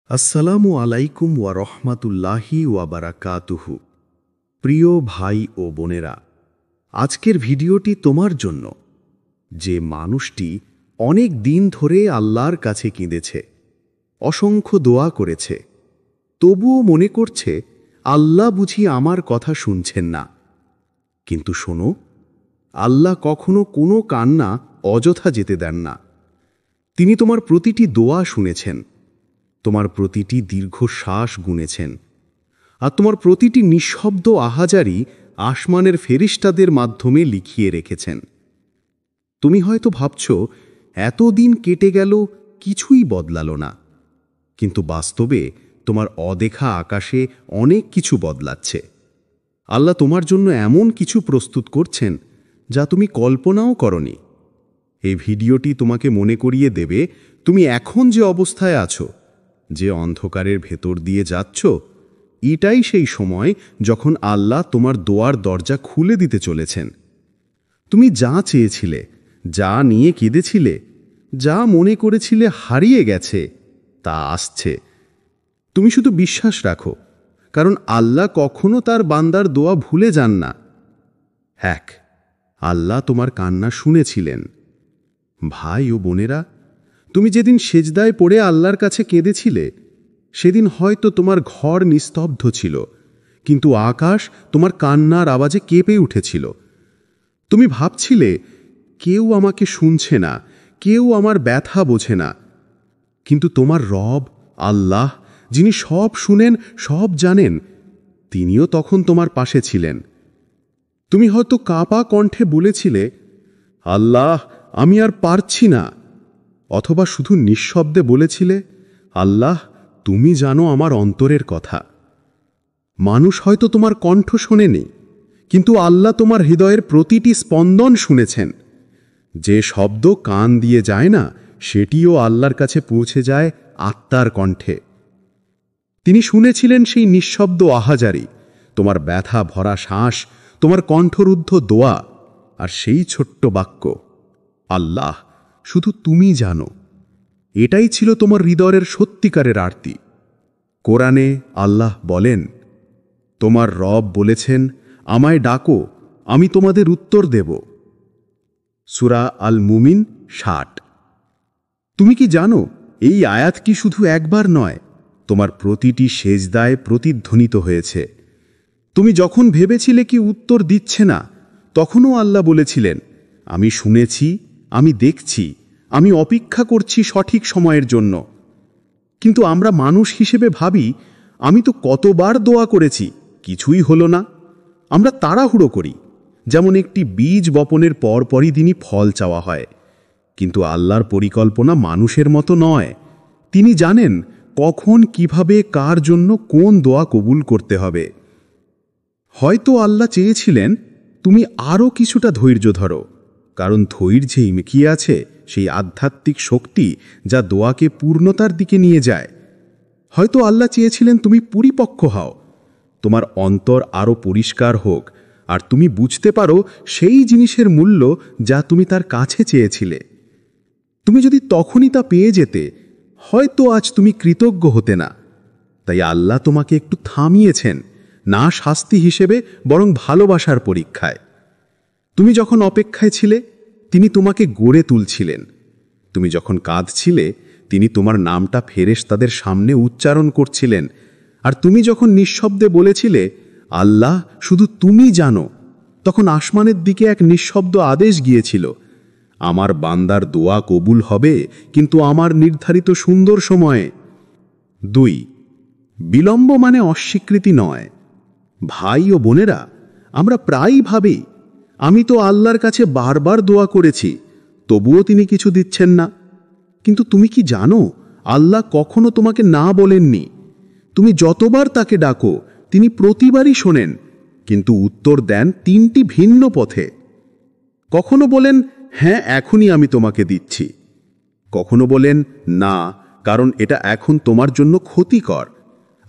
আসসালামু আলাইকুম ওয়া রহমাতুল্লাহি ওয়া বারাকাতুহু। প্রিয় ভাই ও বোনেরা, আজকের ভিডিওটি তোমার জন্য, যে মানুষটি অনেক দিন ধরে আল্লাহর কাছে কেঁদেছে, অসংখ্য দোয়া করেছে, তবুও মনে করছে আল্লাহ বুঝি আমার কথা শুনছেন না। কিন্তু শোনো, আল্লাহ কখনো কোনো কান্না অযথা যেতে দেন না। তিনি তোমার প্রতিটি দোয়া শুনেছেন, তোমার প্রতিটি দীর্ঘশ্বাস গুনেছেন, আর তোমার প্রতিটি নিঃশব্দ আহাজারি আসমানের ফেরেশতাদের মাধ্যমে লিখিয়ে রেখেছেন। তুমি হয়তো ভাবছ এতদিন কেটে গেল, কিছুই বদলালো না, কিন্তু বাস্তবে তোমার অদেখা আকাশে অনেক কিছু বদলাচ্ছে। আল্লাহ তোমার জন্য এমন কিছু প্রস্তুত করছেন যা তুমি কল্পনাও করনি। এই ভিডিওটি তোমাকে মনে করিয়ে দেবে তুমি এখন যে অবস্থায় আছো, যে অন্ধকারের ভেতর দিয়ে যাচ্ছ, এটাই সেই সময় যখন আল্লাহ তোমার দোয়ার দরজা খুলে দিতে চলেছেন। তুমি যা চেয়েছিলে, যা নিয়ে কেঁদেছিলে, যা মনে করেছিলে হারিয়ে গেছে, তা আসছে। তুমি শুধু বিশ্বাস রাখো, কারণ আল্লাহ কখনো তার বান্দার দোয়া ভুলে যান না। এক, আল্লাহ তোমার কান্না শুনেছিলেন। ভাই ও বোনেরা, তুমি যেদিন সেজদায় পড়ে আল্লাহর কাছে কেঁদেছিলে, সেদিন হয়তো তোমার ঘর নিস্তব্ধ ছিল, কিন্তু আকাশ তোমার কান্নার আওয়াজে কেঁপে উঠেছিল। তুমি ভাবছিলে কেউ আমাকে শুনছে না, কেউ আমার ব্যথা বোঝে না, কিন্তু তোমার রব আল্লাহ, যিনি সব শুনেন, সব জানেন, তিনিও তখন তোমার পাশে ছিলেন। তুমি হয়তো কাঁপা কণ্ঠে বলেছিলে, আল্লাহ, আমি আর পারছি না। অথবা শুধু নিঃশব্দে বলেছিলে, আল্লাহ, তুমি জানো আমার অন্তরের কথা। মানুষ হয়তো তোমার কণ্ঠ শোনেনি, কিন্তু আল্লাহ তোমার হৃদয়ের প্রতিটি স্পন্দন শুনেছেন। যে শব্দ কান দিয়ে যায় না, সেটিও আল্লাহর কাছে পৌঁছে যায় আত্মার কণ্ঠে। তিনি শুনেছিলেন সেই নিঃশব্দ আহাজারি, তোমার ব্যথা ভরা শ্বাস, তোমার কণ্ঠরুদ্ধ দোয়া, আর সেই ছোট্ট বাক্য, আল্লাহ, শুধু তুমি জানো। এটাই ছিল তোমার হৃদয়ের সত্যিকারের আরতি। কোরআনে আল্লাহ বলেন, তোমার রব বলেছেন, আমায় ডাকো, আমি তোমাদের উত্তর দেব। সূরা আল মুমিন ৬০। তুমি কি জানো, এই আয়াত কি শুধু একবার নয়, তোমার প্রতিটি সেজদায় প্রতিধ্বনিত হয়েছে। তুমি যখন ভেবেছিলে কি উত্তর দিচ্ছে না, তখনও আল্লাহ বলেছিলেন, আমি শুনেছি, আমি দেখছি, আমি অপেক্ষা করছি সঠিক সময়ের জন্য। কিন্তু আমরা মানুষ হিসেবে ভাবি, আমি তো কতবার দোয়া করেছি, কিছুই হলো না। আমরা তাড়াহুড়ো করি, যেমন একটি বীজ বপনের পরপরই দিনই ফল চাওয়া হয়। কিন্তু আল্লাহর পরিকল্পনা মানুষের মতো নয়। তিনি জানেন কখন, কিভাবে, কার জন্য কোন দোয়া কবুল করতে হবে। হয়তো আল্লাহ চেয়েছিলেন তুমি আরও কিছুটা ধৈর্য ধরো, কারণ ধৈর্যেই লুকিয়ে আছে সেই আধ্যাত্মিক শক্তি যা দোয়াকে পূর্ণতার দিকে নিয়ে যায়। হয়তো আল্লাহ চেয়েছিলেন তুমি পরিপক্ক হও, তোমার অন্তর আরও পরিষ্কার হোক, আর তুমি বুঝতে পারো সেই জিনিসের মূল্য যা তুমি তার কাছে চেয়েছিলে। তুমি যদি তখনই তা পেয়ে যেতে, হয়তো আজ তুমি কৃতজ্ঞ হতে না। তাই আল্লাহ তোমাকে একটু থামিয়েছেন, না শাস্তি হিসেবে, বরং ভালোবাসার পরীক্ষায়। তুমি যখন অপেক্ষায় ছিলে, তিনি তোমাকে গড়ে তুলছিলেন। তুমি যখন কাঁদছিলে, তিনি তোমার নামটা ফেরেশতাদের সামনে উচ্চারণ করছিলেন। আর তুমি যখন নিঃশব্দে বলেছিলে, আল্লাহ, শুধু তুমি জানো, তখন আসমানের দিকে এক নিঃশব্দ আদেশ গিয়েছিল, আমার বান্দার দোয়া কবুল হবে, কিন্তু আমার নির্ধারিত সুন্দর সময়ে। ২, বিলম্ব মানে অস্বীকৃতি নয়। ভাই ও বোনেরা, আমরা প্রায়ই ভাবি, আমি তো আল্লাহর কাছে বারবার দোয়া করেছি, তবুও তিনি কিছু দিচ্ছেন না। কিন্তু তুমি কি জানো, আল্লাহ কখনো তোমাকে না বলেননি। তুমি যতবার তাকে ডাকো, তিনি প্রতিবারই শোনেন, কিন্তু উত্তর দেন ৩টি ভিন্ন পথে। কখনো বলেন, হ্যাঁ, এখনই আমি তোমাকে দিচ্ছি। কখনো বলেন, না, কারণ এটা এখন তোমার জন্য ক্ষতিকর।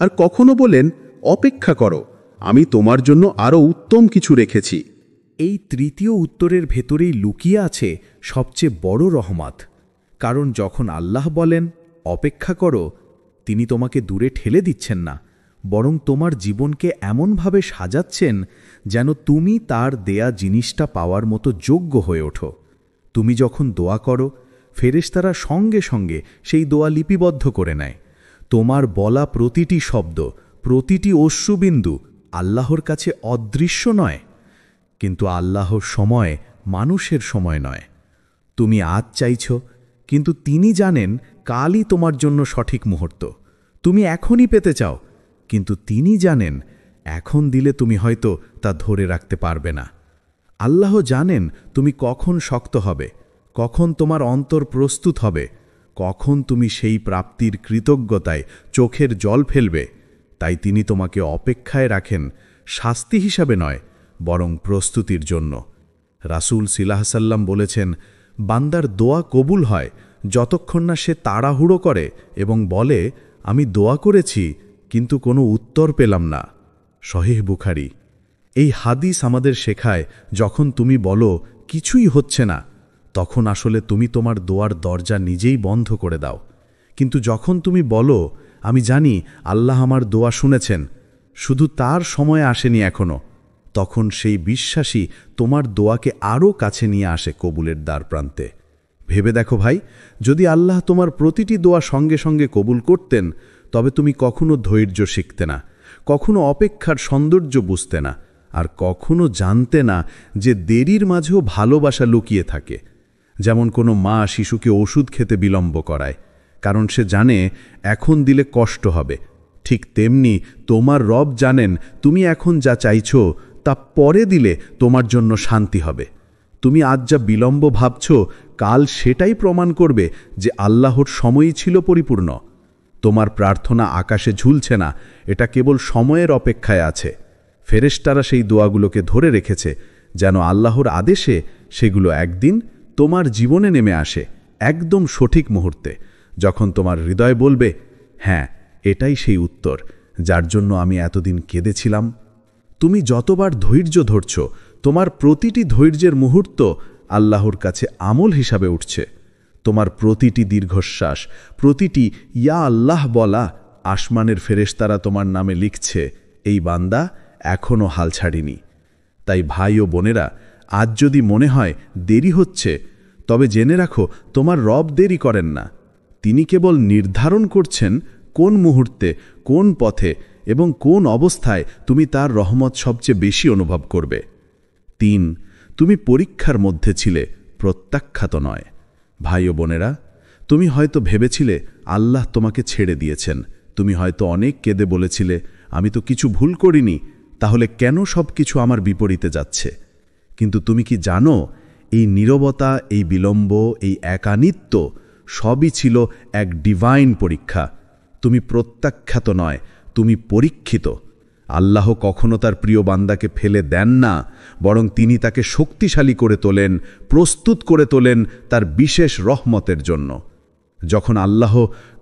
আর কখনো বলেন, অপেক্ষা করো, আমি তোমার জন্য আরও উত্তম কিছু রেখেছি। এই তৃতীয় উত্তরের ভেতরেই লুকিয়ে আছে সবচেয়ে বড় রহমত। কারণ যখন আল্লাহ বলেন, অপেক্ষা করো, তিনি তোমাকে দূরে ঠেলে দিচ্ছেন না, বরং তোমার জীবনকে এমনভাবে সাজাচ্ছেন যেন তুমি তার দেয়া জিনিসটা পাওয়ার মতো যোগ্য হয়ে ওঠো। তুমি যখন দোয়া করো, ফেরেশতারা সঙ্গে সঙ্গে সেই দোয়া লিপিবদ্ধ করে নেয়। তোমার বলা প্রতিটি শব্দ, প্রতিটি অশ্রুবিন্দু আল্লাহর কাছে অদৃশ্য নয়, কিন্তু আল্লাহর সময় মানুষের সময় নয়। তুমি আজ চাইছ, কিন্তু তিনি জানেন কালই তোমার জন্য সঠিক মুহূর্ত। তুমি এখনই পেতে চাও, কিন্তু তিনি জানেন এখন দিলে তুমি হয়তো তা ধরে রাখতে পারবে না। আল্লাহ জানেন তুমি কখন শক্ত হবে, কখন তোমার অন্তর প্রস্তুত হবে, কখন তুমি সেই প্রাপ্তির কৃতজ্ঞতায় চোখের জল ফেলবে। তাই তিনি তোমাকে অপেক্ষায় রাখেন শাস্তি হিসাবে নয়, বরং প্রস্তুতির জন্য। রাসূল সাল্লাল্লাহু বলেছেন, বান্দার দোয়া কবুল হয় যতক্ষণ না সে তাড়াহুড়ো করে এবং বলে, আমি দোয়া করেছি কিন্তু কোনো উত্তর পেলাম না। সহিহ বুখারী। এই হাদিস আমাদের শেখায়, যখন তুমি বলো কিছুই হচ্ছে না, তখন আসলে তুমি তোমার দোয়ার দরজা নিজেই বন্ধ করে দাও। কিন্তু যখন তুমি বলো, আমি জানি আল্লাহ আমার দোয়া শুনেছেন, শুধু তার সময় আসেনি এখনো, তখন সেই বিশ্বাসী তোমার দোয়াকে আরও কাছে নিয়ে আসে কবুলের দ্বার প্রান্তে। ভেবে দেখো ভাই, যদি আল্লাহ তোমার প্রতিটি দোয়া সঙ্গে সঙ্গে কবুল করতেন, তবে তুমি কখনো ধৈর্য শিখতে না, কখনো অপেক্ষার সৌন্দর্য বুঝতে না, আর কখনো জানতে না যে দেরির মাঝেও ভালোবাসা লুকিয়ে থাকে। যেমন কোনো মা শিশুকে ওষুধ খেতে বিলম্ব করায়, কারণ সে জানে এখন দিলে কষ্ট হবে। ঠিক তেমনি তোমার রব জানেন তুমি এখন যা চাইছো তা পরে দিলে তোমার জন্য শান্তি হবে। তুমি আজ যা বিলম্ব ভাবছ, কাল সেটাই প্রমাণ করবে যে আল্লাহর সময়ই ছিল পরিপূর্ণ। তোমার প্রার্থনা আকাশে ঝুলছে না, এটা কেবল সময়ের অপেক্ষায় আছে। ফেরেশতারা সেই দোয়াগুলোকে ধরে রেখেছে যেন আল্লাহর আদেশে সেগুলো একদিন তোমার জীবনে নেমে আসে, একদম সঠিক মুহূর্তে, যখন তোমার হৃদয় বলবে, হ্যাঁ, এটাই সেই উত্তর যার জন্য আমি এতদিন কেঁদেছিলাম। তুমি যতবার ধৈর্য ধরছ, তোমার প্রতিটি ধৈর্যের মুহূর্ত আল্লাহর কাছে আমল হিসাবে উঠছে। তোমার প্রতিটি দীর্ঘশ্বাস, প্রতিটি ইয়া আল্লাহ বলা, আসমানের ফেরেশতারা তোমার নামে লিখছে, এই বান্দা এখনও হাল ছাড়িনি। তাই ভাই ও বোনেরা, আজ যদি মনে হয় দেরি হচ্ছে, তবে জেনে রাখো তোমার রব দেরি করেন না। তিনি কেবল নির্ধারণ করছেন কোন মুহূর্তে, কোন পথে এবং কোন অবস্থায় তুমি তার রহমত সবচেয়ে বেশি অনুভব করবে। ৩. তুমি পরীক্ষার মধ্যে ছিলে, প্রত্যাখ্যাত নয়। ভাই ও বোনেরা, তুমি হয়তো ভেবেছিলে আল্লাহ তোমাকে ছেড়ে দিয়েছেন। তুমি হয়তো অনেক কেঁদে বলেছিলে, আমি তো কিছু ভুল করিনি, তাহলে কেন সব কিছু আমার বিপরীতে যাচ্ছে? কিন্তু তুমি কি জানো, এই নীরবতা, এই বিলম্ব, এই একানিত্ব সবই ছিল এক ডিভাইন পরীক্ষা। তুমি প্রত্যাখ্যাত নয়, তুমি পরীক্ষিত। আল্লাহ কখনো তার প্রিয় বান্দাকে ফেলে দেন না, বরং তিনি তাকে শক্তিশালী করে তোলেন, প্রস্তুত করে তোলেন তার বিশেষ রহমতের জন্য। যখন আল্লাহ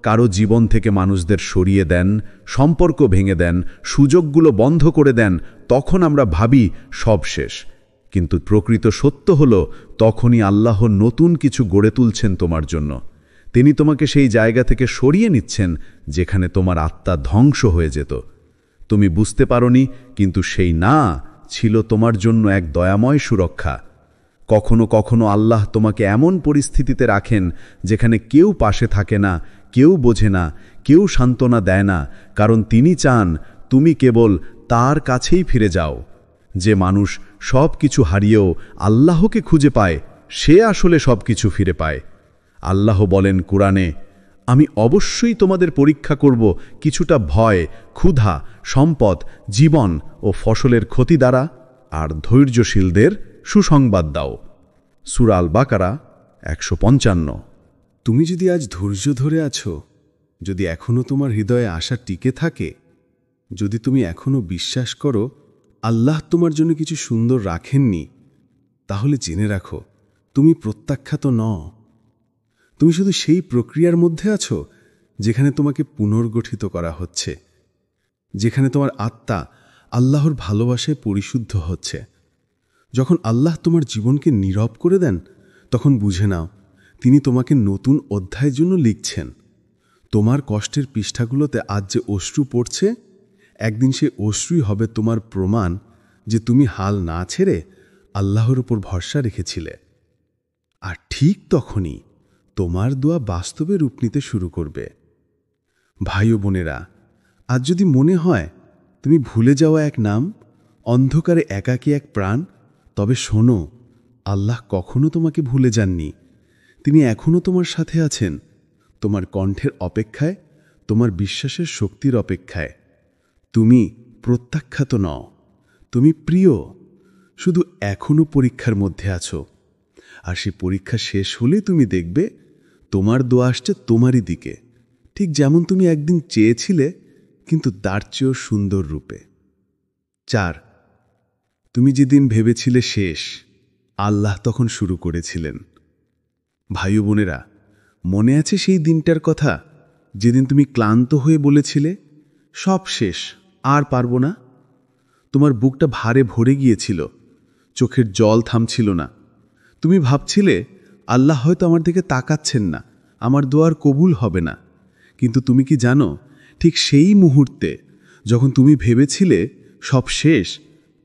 কারো জীবন থেকে মানুষদের সরিয়ে দেন, সম্পর্ক ভেঙে দেন, সুযোগগুলো বন্ধ করে দেন, তখন আমরা ভাবি সব শেষ। কিন্তু প্রকৃত সত্য হলো, তখনই আল্লাহ নতুন কিছু গড়ে তুলছেন তোমার জন্য। তিনি তোমাকে সেই জায়গা থেকে সরিয়ে নিচ্ছেন যেখানে তোমার আত্মা ধ্বংস হয়ে যেত। তুমি বুঝতে পারোনি, কিন্তু সেই না ছিল তোমার জন্য এক দয়াময় সুরক্ষা। কখনো কখনো আল্লাহ তোমাকে এমন পরিস্থিতিতে রাখেন যেখানে কেউ পাশে থাকে না, কেউ বোঝে না, কেউ সান্ত্বনা দেয় না, কারণ তিনি চান তুমি কেবল তার কাছেই ফিরে যাও। যে মানুষ সব কিছু হারিয়েও আল্লাহকে খুঁজে পায়, সে আসলে সব কিছু ফিরে পায়। আল্লাহ বলেন কুরআনে, আমি অবশ্যই তোমাদের পরীক্ষা করব কিছুটা ভয়, ক্ষুধা, সম্পদ, জীবন ও ফসলের ক্ষতি দ্বারা, আর ধৈর্যশীলদের সুসংবাদ দাও। সূরা আল বাকারা ১৫৫। তুমি যদি আজ ধৈর্য ধরে আছো, যদি এখনও তোমার হৃদয়ে আশা টিকে থাকে, যদি তুমি এখনও বিশ্বাস করো আল্লাহ তোমার জন্য কিছু সুন্দর রাখেননি, তাহলে জেনে রাখো তুমি প্রত্যাখ্যাত নও। তুমি শুধু সেই প্রক্রিয়ার মধ্যে আছো যেখানে তোমাকে পুনর্গঠিত করা হচ্ছে, যেখানে তোমার আত্মা আল্লাহর ভালোবাসায় পরিশুদ্ধ হচ্ছে। যখন আল্লাহ তোমার জীবনকে নীরব করে দেন, তখন বুঝে নাও তিনি তোমাকে নতুন অধ্যায়ের জন্য লিখছেন। তোমার কষ্টের পৃষ্ঠাগুলোতে আজ যে অশ্রু পড়ছে, একদিন সে অশ্রুই হবে তোমার প্রমাণ যে তুমি হাল না ছেড়ে আল্লাহর উপর ভরসা রেখেছিলে। আর ঠিক তখনই তোমার দোয়া বাস্তবে রূপ নিতে শুরু করবে। ভাই ও বোনেরা, আজ যদি মনে হয় তুমি ভুলে যাওয়া এক নাম, অন্ধকারে একাকী এক প্রাণ, তবে শোনো, আল্লাহ কখনো তোমাকে ভুলে যাননি। তিনি এখনও তোমার সাথে আছেন, তোমার কণ্ঠের অপেক্ষায়, তোমার বিশ্বাসের শক্তির অপেক্ষায়। তুমি প্রত্যাখ্যাত নও, তুমি প্রিয়। শুধু এখনও পরীক্ষার মধ্যে আছো, আর সেই পরীক্ষা শেষ হলে তুমি দেখবে তোমার দোয়া আসছে তোমারই দিকে, ঠিক যেমন তুমি একদিন চেয়েছিলে, কিন্তু তার চেয়েও সুন্দর রূপে। 4, তুমি যেদিন ভেবেছিলে শেষ, আল্লাহ তখন শুরু করেছিলেন। ভাই ও বোনেরা, মনে আছে সেই দিনটার কথা, যেদিন তুমি ক্লান্ত হয়ে বলেছিলে, সব শেষ, আর পারবো না? তোমার বুকটা ভারে ভরে গিয়েছিল, চোখের জল থামছিল না। তুমি ভাবছিলে আল্লাহ হয়তো আমার দিকে তাকাচ্ছেন না, আমার দোয়ার কবুল হবে না। কিন্তু তুমি কি জানো, ঠিক সেই মুহূর্তে যখন তুমি ভেবেছিলে সব শেষ,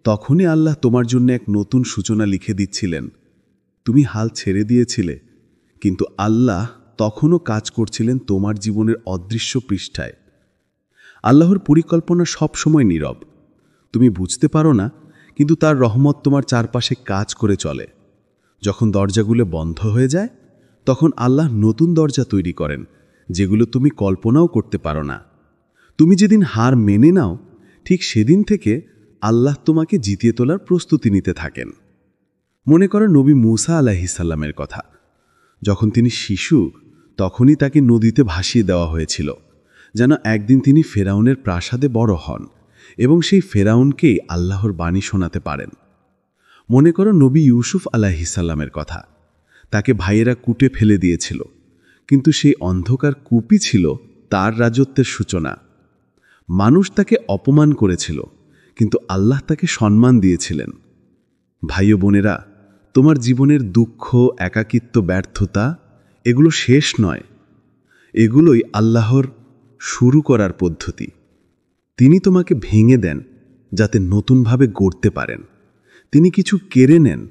তখনই আল্লাহ তোমার জন্য এক নতুন সূচনা লিখে দিচ্ছিলেন। তুমি হাল ছেড়ে দিয়েছিলে, কিন্তু আল্লাহ তখনও কাজ করছিলেন তোমার জীবনের অদৃশ্য পৃষ্ঠায়। আল্লাহর পরিকল্পনা সব সময় নীরব, তুমি বুঝতে পারো না, কিন্তু তার রহমত তোমার চারপাশে কাজ করে চলে। যখন দরজাগুলো বন্ধ হয়ে যায়, তখন আল্লাহ নতুন দরজা তৈরি করেন, যেগুলো তুমি কল্পনাও করতে পারো না। তুমি যেদিন হার মেনে নাও, ঠিক সেদিন থেকে আল্লাহ তোমাকে জিতিয়ে তোলার প্রস্তুতি নিতে থাকেন। মনে করো নবী মূসা আলাইহিস সালামের কথা। যখন তিনি শিশু, তখনই তাকে নদীতে ভাসিয়ে দেওয়া হয়েছিল, যেন একদিন তিনি ফেরাউনের প্রাসাদে বড় হন এবং সেই ফেরাউনকেই আল্লাহর বাণী শোনাতে পারেন। মনে করো নবী ইউসুফ আলাইহিস সালামের কথা। তাকে ভাইয়েরা কুটে ফেলে দিয়েছিল, কিন্তু সেই অন্ধকার কূপই ছিল তার রাজত্বের সূচনা। মানুষ তাকে অপমান করেছিল, কিন্তু আল্লাহ তাকে সম্মান দিয়েছিলেন। ভাই ও বোনেরা, তোমার জীবনের দুঃখ, একাকিত্ব, ব্যর্থতা, এগুলো শেষ নয়, এগুলোই আল্লাহর শুরু করার পদ্ধতি। তিনি তোমাকে ভেঙে দেন যাতে নতুনভাবে গড়তে পারেন। তিনি কিছু কেড়ে নেন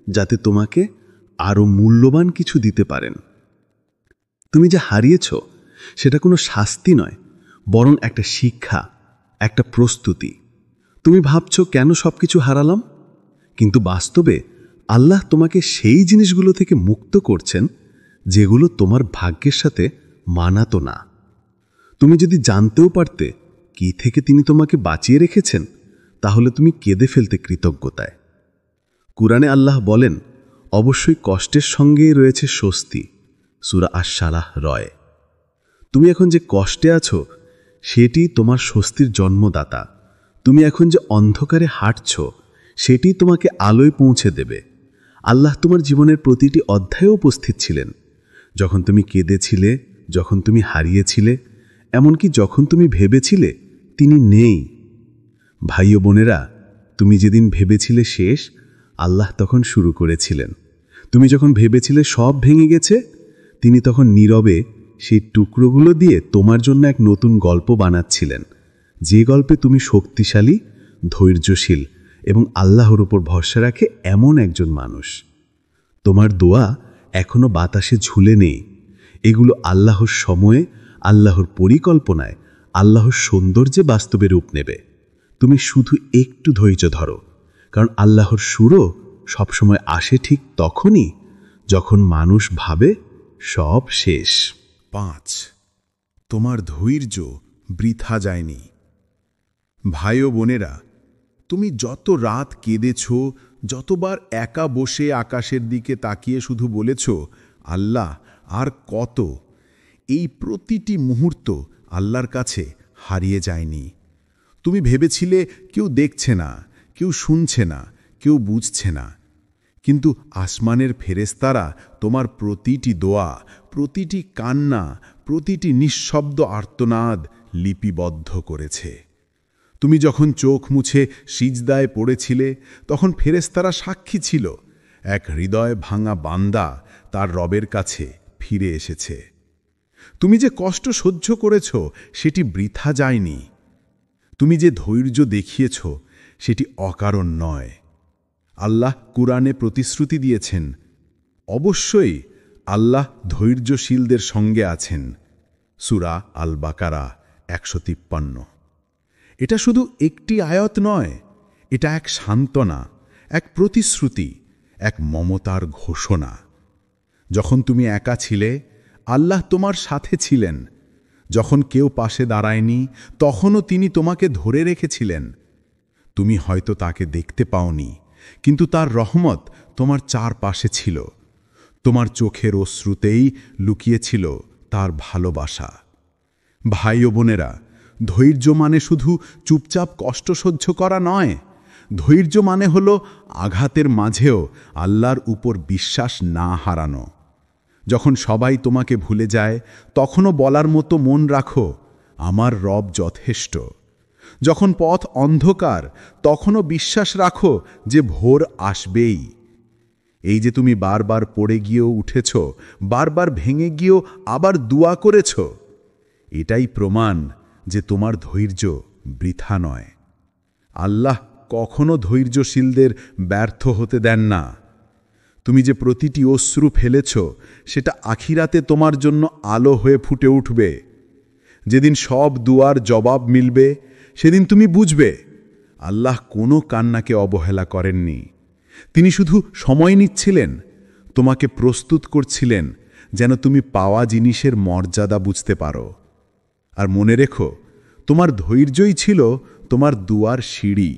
যাতে তোমাকে আরও মূল্যবান কিছু দিতে পারেন। তুমি যা হারিয়েছ, সেটা কোনো শাস্তি নয়, বরং একটা শিক্ষা, একটা প্রস্তুতি। তুমি ভাবছ কেন সব কিছু হারালাম, কিন্তু বাস্তবে আল্লাহ তোমাকে সেই জিনিসগুলো থেকে মুক্ত করছেন যেগুলো তোমার ভাগ্যের সাথে মানাতো না। তুমি যদি জানতেও পারতে কি থেকে তিনি তোমাকে বাঁচিয়ে রেখেছেন, তাহলে তুমি কেঁদে ফেলতে কৃতজ্ঞতায়। কুরআনে আল্লাহ বলেন, অবশ্যই কষ্টের সঙ্গেই রয়েছে স্বস্তি। সূরা আশ-শারাহ রয়। তুমি এখন যে কষ্টে আছো, সেটি তোমার স্বস্তির জন্মদাতা। তুমি এখন যে অন্ধকারে হাঁটছ, সেটি তোমাকে আলোয় পৌঁছে দেবে। আল্লাহ তোমার জীবনের প্রতিটি অধ্যায়ে উপস্থিত ছিলেন, যখন তুমি কেঁদেছিলে, যখন তুমি হারিয়েছিলে, এমনকি যখন তুমি ভেবেছিলে তিনি নেই। ভাই ও বোনেরা, তুমি যেদিন ভেবেছিলে শেষ, আল্লাহ তখন শুরু করেছিলেন। তুমি যখন ভেবেছিলে সব ভেঙে গেছে, তিনি তখন নীরবে সেই টুকরোগুলো দিয়ে তোমার জন্য এক নতুন গল্প বানাচ্ছিলেন, যে গল্পে তুমি শক্তিশালী, ধৈর্যশীল এবং আল্লাহর উপর ভরসা রাখে এমন একজন মানুষ। তোমার দোয়া এখনো বাতাসে ঝুলে নেই, এগুলো আল্লাহর সময়ে, আল্লাহর পরিকল্পনায়, আল্লাহর সৌন্দর্যে বাস্তবে রূপ নেবে। তুমি শুধু একটু ধৈর্য ধরো, কারণ আল্লাহর সুরও সবসময় আসে ঠিক তখনই যখন মানুষ ভাবে সব শেষ। 5, তোমার ধৈর্য বৃথা যায়নি। ভাই ও বোনেরা, তুমি যত রাত কেঁদেছ, যতবার একা বসে আকাশের দিকে তাকিয়ে শুধু বলেছ, আল্লাহ আর কত, এই প্রতিটি মুহূর্ত আল্লাহর কাছে হারিয়ে যায়নি। তুমি ভেবেছিলে কেউ দেখছে না, কেউ শুনছে না, কেউ বুঝছে না, কিন্তু আসমানের ফেরেশতারা তোমার প্রতিটি দোয়া, প্রতিটি কান্না, প্রতিটি নিঃশব্দ আর্তনাদ লিপিবদ্ধ করেছে। তুমি যখন চোখ মুছে সিজদায় পড়েছিলে, তখন ফেরেশতারা সাক্ষী ছিল, এক হৃদয় ভাঙা বান্দা তার রবের কাছে ফিরে এসেছে। তুমি যে কষ্ট সহ্য করেছ সেটি বৃথা যায়নি। তুমি যে ধৈর্য দেখিয়েছ সেটি অকারণ নয়। আল্লাহ কুরআনে প্রতিশ্রুতি দিয়েছেন, অবশ্যই আল্লাহ ধৈর্যশীলদের সঙ্গে আছেন। সূরা আল বাকারা ১৫৩। এটা শুধু একটি আয়াত নয়, এটা এক সান্ত্বনা, এক প্রতিশ্রুতি, এক মমতার ঘোষণা। যখন তুমি একা ছিলে, আল্লাহ তোমার সাথে ছিলেন। যখন কেউ পাশে দাঁড়ায়নি, তখনও তিনি তোমাকে ধরে রেখেছিলেন। তুমি হয়তো তাকে দেখতে পাওনি, কিন্তু তার রহমত তোমার চারপাশে ছিল। তোমার চোখের অশ্রুতেই লুকিয়েছিল তার ভালোবাসা। ভাই ও বোনেরা, ধৈর্য মানে শুধু চুপচাপ কষ্ট সহ্য করা নয়। ধৈর্য মানে হলো আঘাতের মাঝেও আল্লাহর উপর বিশ্বাস না হারানো। যখন সবাই তোমাকে ভুলে যায়, তখনও বলার মতো মন রাখো, আমার রব যথেষ্ট। যখন পথ অন্ধকার, তখনও বিশ্বাস রাখো যে ভোর আসবেই। এই যে তুমি বারবার পড়ে গিয়েও উঠেছ, বারবার ভেঙে গিয়েও আবার দোয়া করেছ, এটাই প্রমাণ যে তোমার ধৈর্য বৃথা নয়। আল্লাহ কখনো ধৈর্যশীলদের ব্যর্থ হতে দেন না। তুমি যে প্রতিটি অশ্রু ফেলেছ, সেটা আখিরাতে তোমার জন্য আলো হয়ে ফুটে উঠবে। যেদিন সব দুয়ার জবাব মিলবে, সেদিন তুমি বুঝবে আল্লাহ কোনো কান্নাকে অবহেলা করেননি। তিনি শুধু সময় নিচ্ছিলেন, তোমাকে প্রস্তুত করছিলেন যেন তুমি পাওয়া জিনিসের মর্যাদা বুঝতে পারো। আর মনে রেখো, তোমার ধৈর্যই ছিল তোমার দুয়ার সিঁড়ি।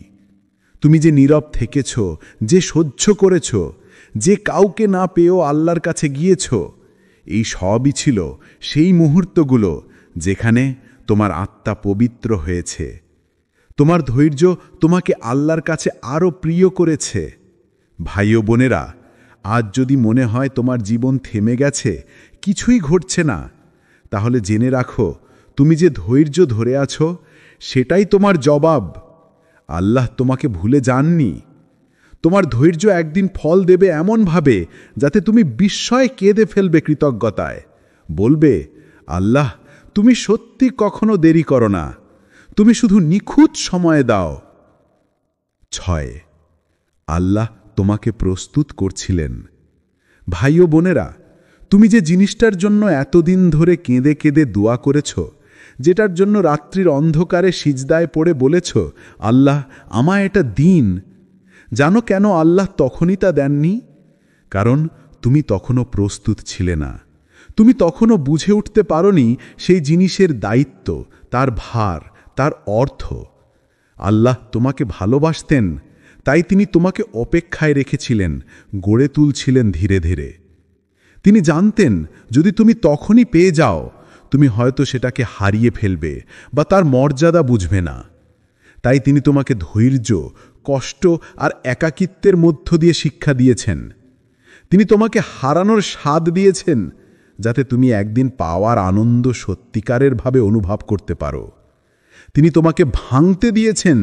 তুমি যে নীরব থেকেছ, যে সহ্য করেছ, যে কাউকে না পেয়েও আল্লাহর কাছে গিয়েছ, এই সবই ছিল সেই মুহূর্তগুলো যেখানে তোমার আত্মা পবিত্র হয়েছে। তোমার ধৈর্য তোমাকে আল্লাহর কাছে আরও প্রিয় করেছে। ভাই ও বোনেরা, আজ যদি মনে হয় তোমার জীবন থেমে গেছে, কিছুই ঘটছে না, তাহলে জেনে রাখো, তুমি যে ধৈর্য ধরে আছো, সেটাই তোমার জবাব। আল্লাহ তোমাকে ভুলে যাননি। তোমার ধৈর্য একদিন ফল দেবে এমনভাবে যাতে তুমি বিস্ময়ে কেঁদে ফেলবে কৃতজ্ঞতায়। বলবে, আল্লাহ, তুমি সত্যি কখনো দেরি করো না, তুমি শুধু নিখুঁত সময় দাও। 6. আল্লাহ তোমাকে প্রস্তুত করছিলেন। ভাই ও বোনেরা, তুমি যে জিনিসটার জন্য এতদিন ধরে কেঁদে কেঁদে দোয়া করেছ, যেটার জন্য রাত্রির অন্ধকারে সিজদায় পড়ে বলেছ, আল্লাহ আমায় এটা দিন, জানো কেন আল্লাহ তখনই তা দেননি? কারণ তুমি তখনও প্রস্তুত ছিলে না। তুমি তখনও বুঝে উঠতে পারোনি সেই জিনিসের দায়িত্ব, তার ভার, তার অর্থ। আল্লাহ তোমাকে ভালোবাসতেন, তাই তিনি তোমাকে অপেক্ষায় রেখেছিলেন, গড়ে তুলছিলেন ধীরে ধীরে। তিনি জানতেন যদি তুমি তখনই পেয়ে যাও, তুমি হয়তো সেটাকে হারিয়ে ফেলবে বা তার মর্যাদা বুঝবে না। তাই তিনি তোমাকে ধৈর্য, কষ্ট আর একাকিত্বের মধ্য দিয়ে শিক্ষা দিয়েছেন। তিনি তোমাকে হারানোর স্বাদ দিয়েছেন, যাতে তুমি একদিন পাওয়ার আনন্দ সত্যিকারের ভাবে অনুভব করতে পারো। তিনি তোমাকে ভাঙতে দিয়েছেন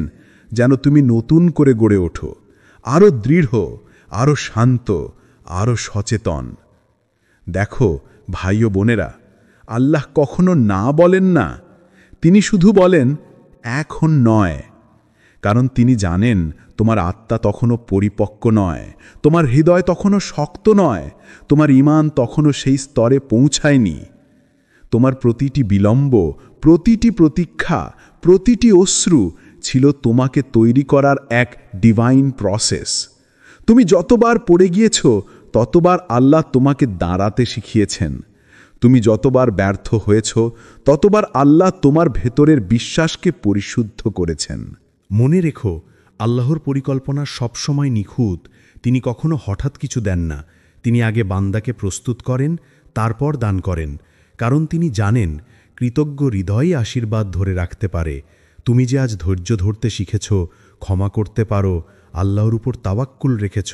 যেন তুমি নতুন করে গড়ে ওঠো, আরও দৃঢ়, আরও শান্ত, আরও সচেতন। দেখো ভাই ও বোনেরা, আল্লাহ কখনো না বলেন না, তিনি শুধু বলেন এখন নয়। কারণ তিনি জানেন তোমার আত্মা তখনও পরিপক্ক নয়, তোমার হৃদয় তখনও শক্ত নয়, তোমার ঈমান তখনও সেই স্তরে পৌঁছায়নি। তোমার প্রতিটি বিলম্ব, প্রতিটি প্রতীক্ষা, প্রতিটি অশ্রু ছিল তোমাকে তৈরি করার এক ডিভাইন প্রসেস। তুমি যতবার পড়ে গিয়েছ, ততবার আল্লাহ তোমাকে দাঁড়াতে শিখিয়েছেন। তুমি যতবার ব্যর্থ হয়েছ, ততবার আল্লাহ তোমার ভেতরের বিশ্বাসকে পরিশুদ্ধ করেছেন। মনে রেখো, আল্লাহর পরিকল্পনা সবসময় নিখুঁত। তিনি কখনো হঠাৎ কিছু দেন না। তিনি আগে বান্দাকে প্রস্তুত করেন, তারপর দান করেন। কারণ তিনি জানেন কৃতজ্ঞ হৃদয়ই আশীর্বাদ ধরে রাখতে পারে। তুমি যে আজ ধৈর্য ধরতে শিখেছ, ক্ষমা করতে পারো, আল্লাহর উপর তাওয়াক্কুল রেখেছ,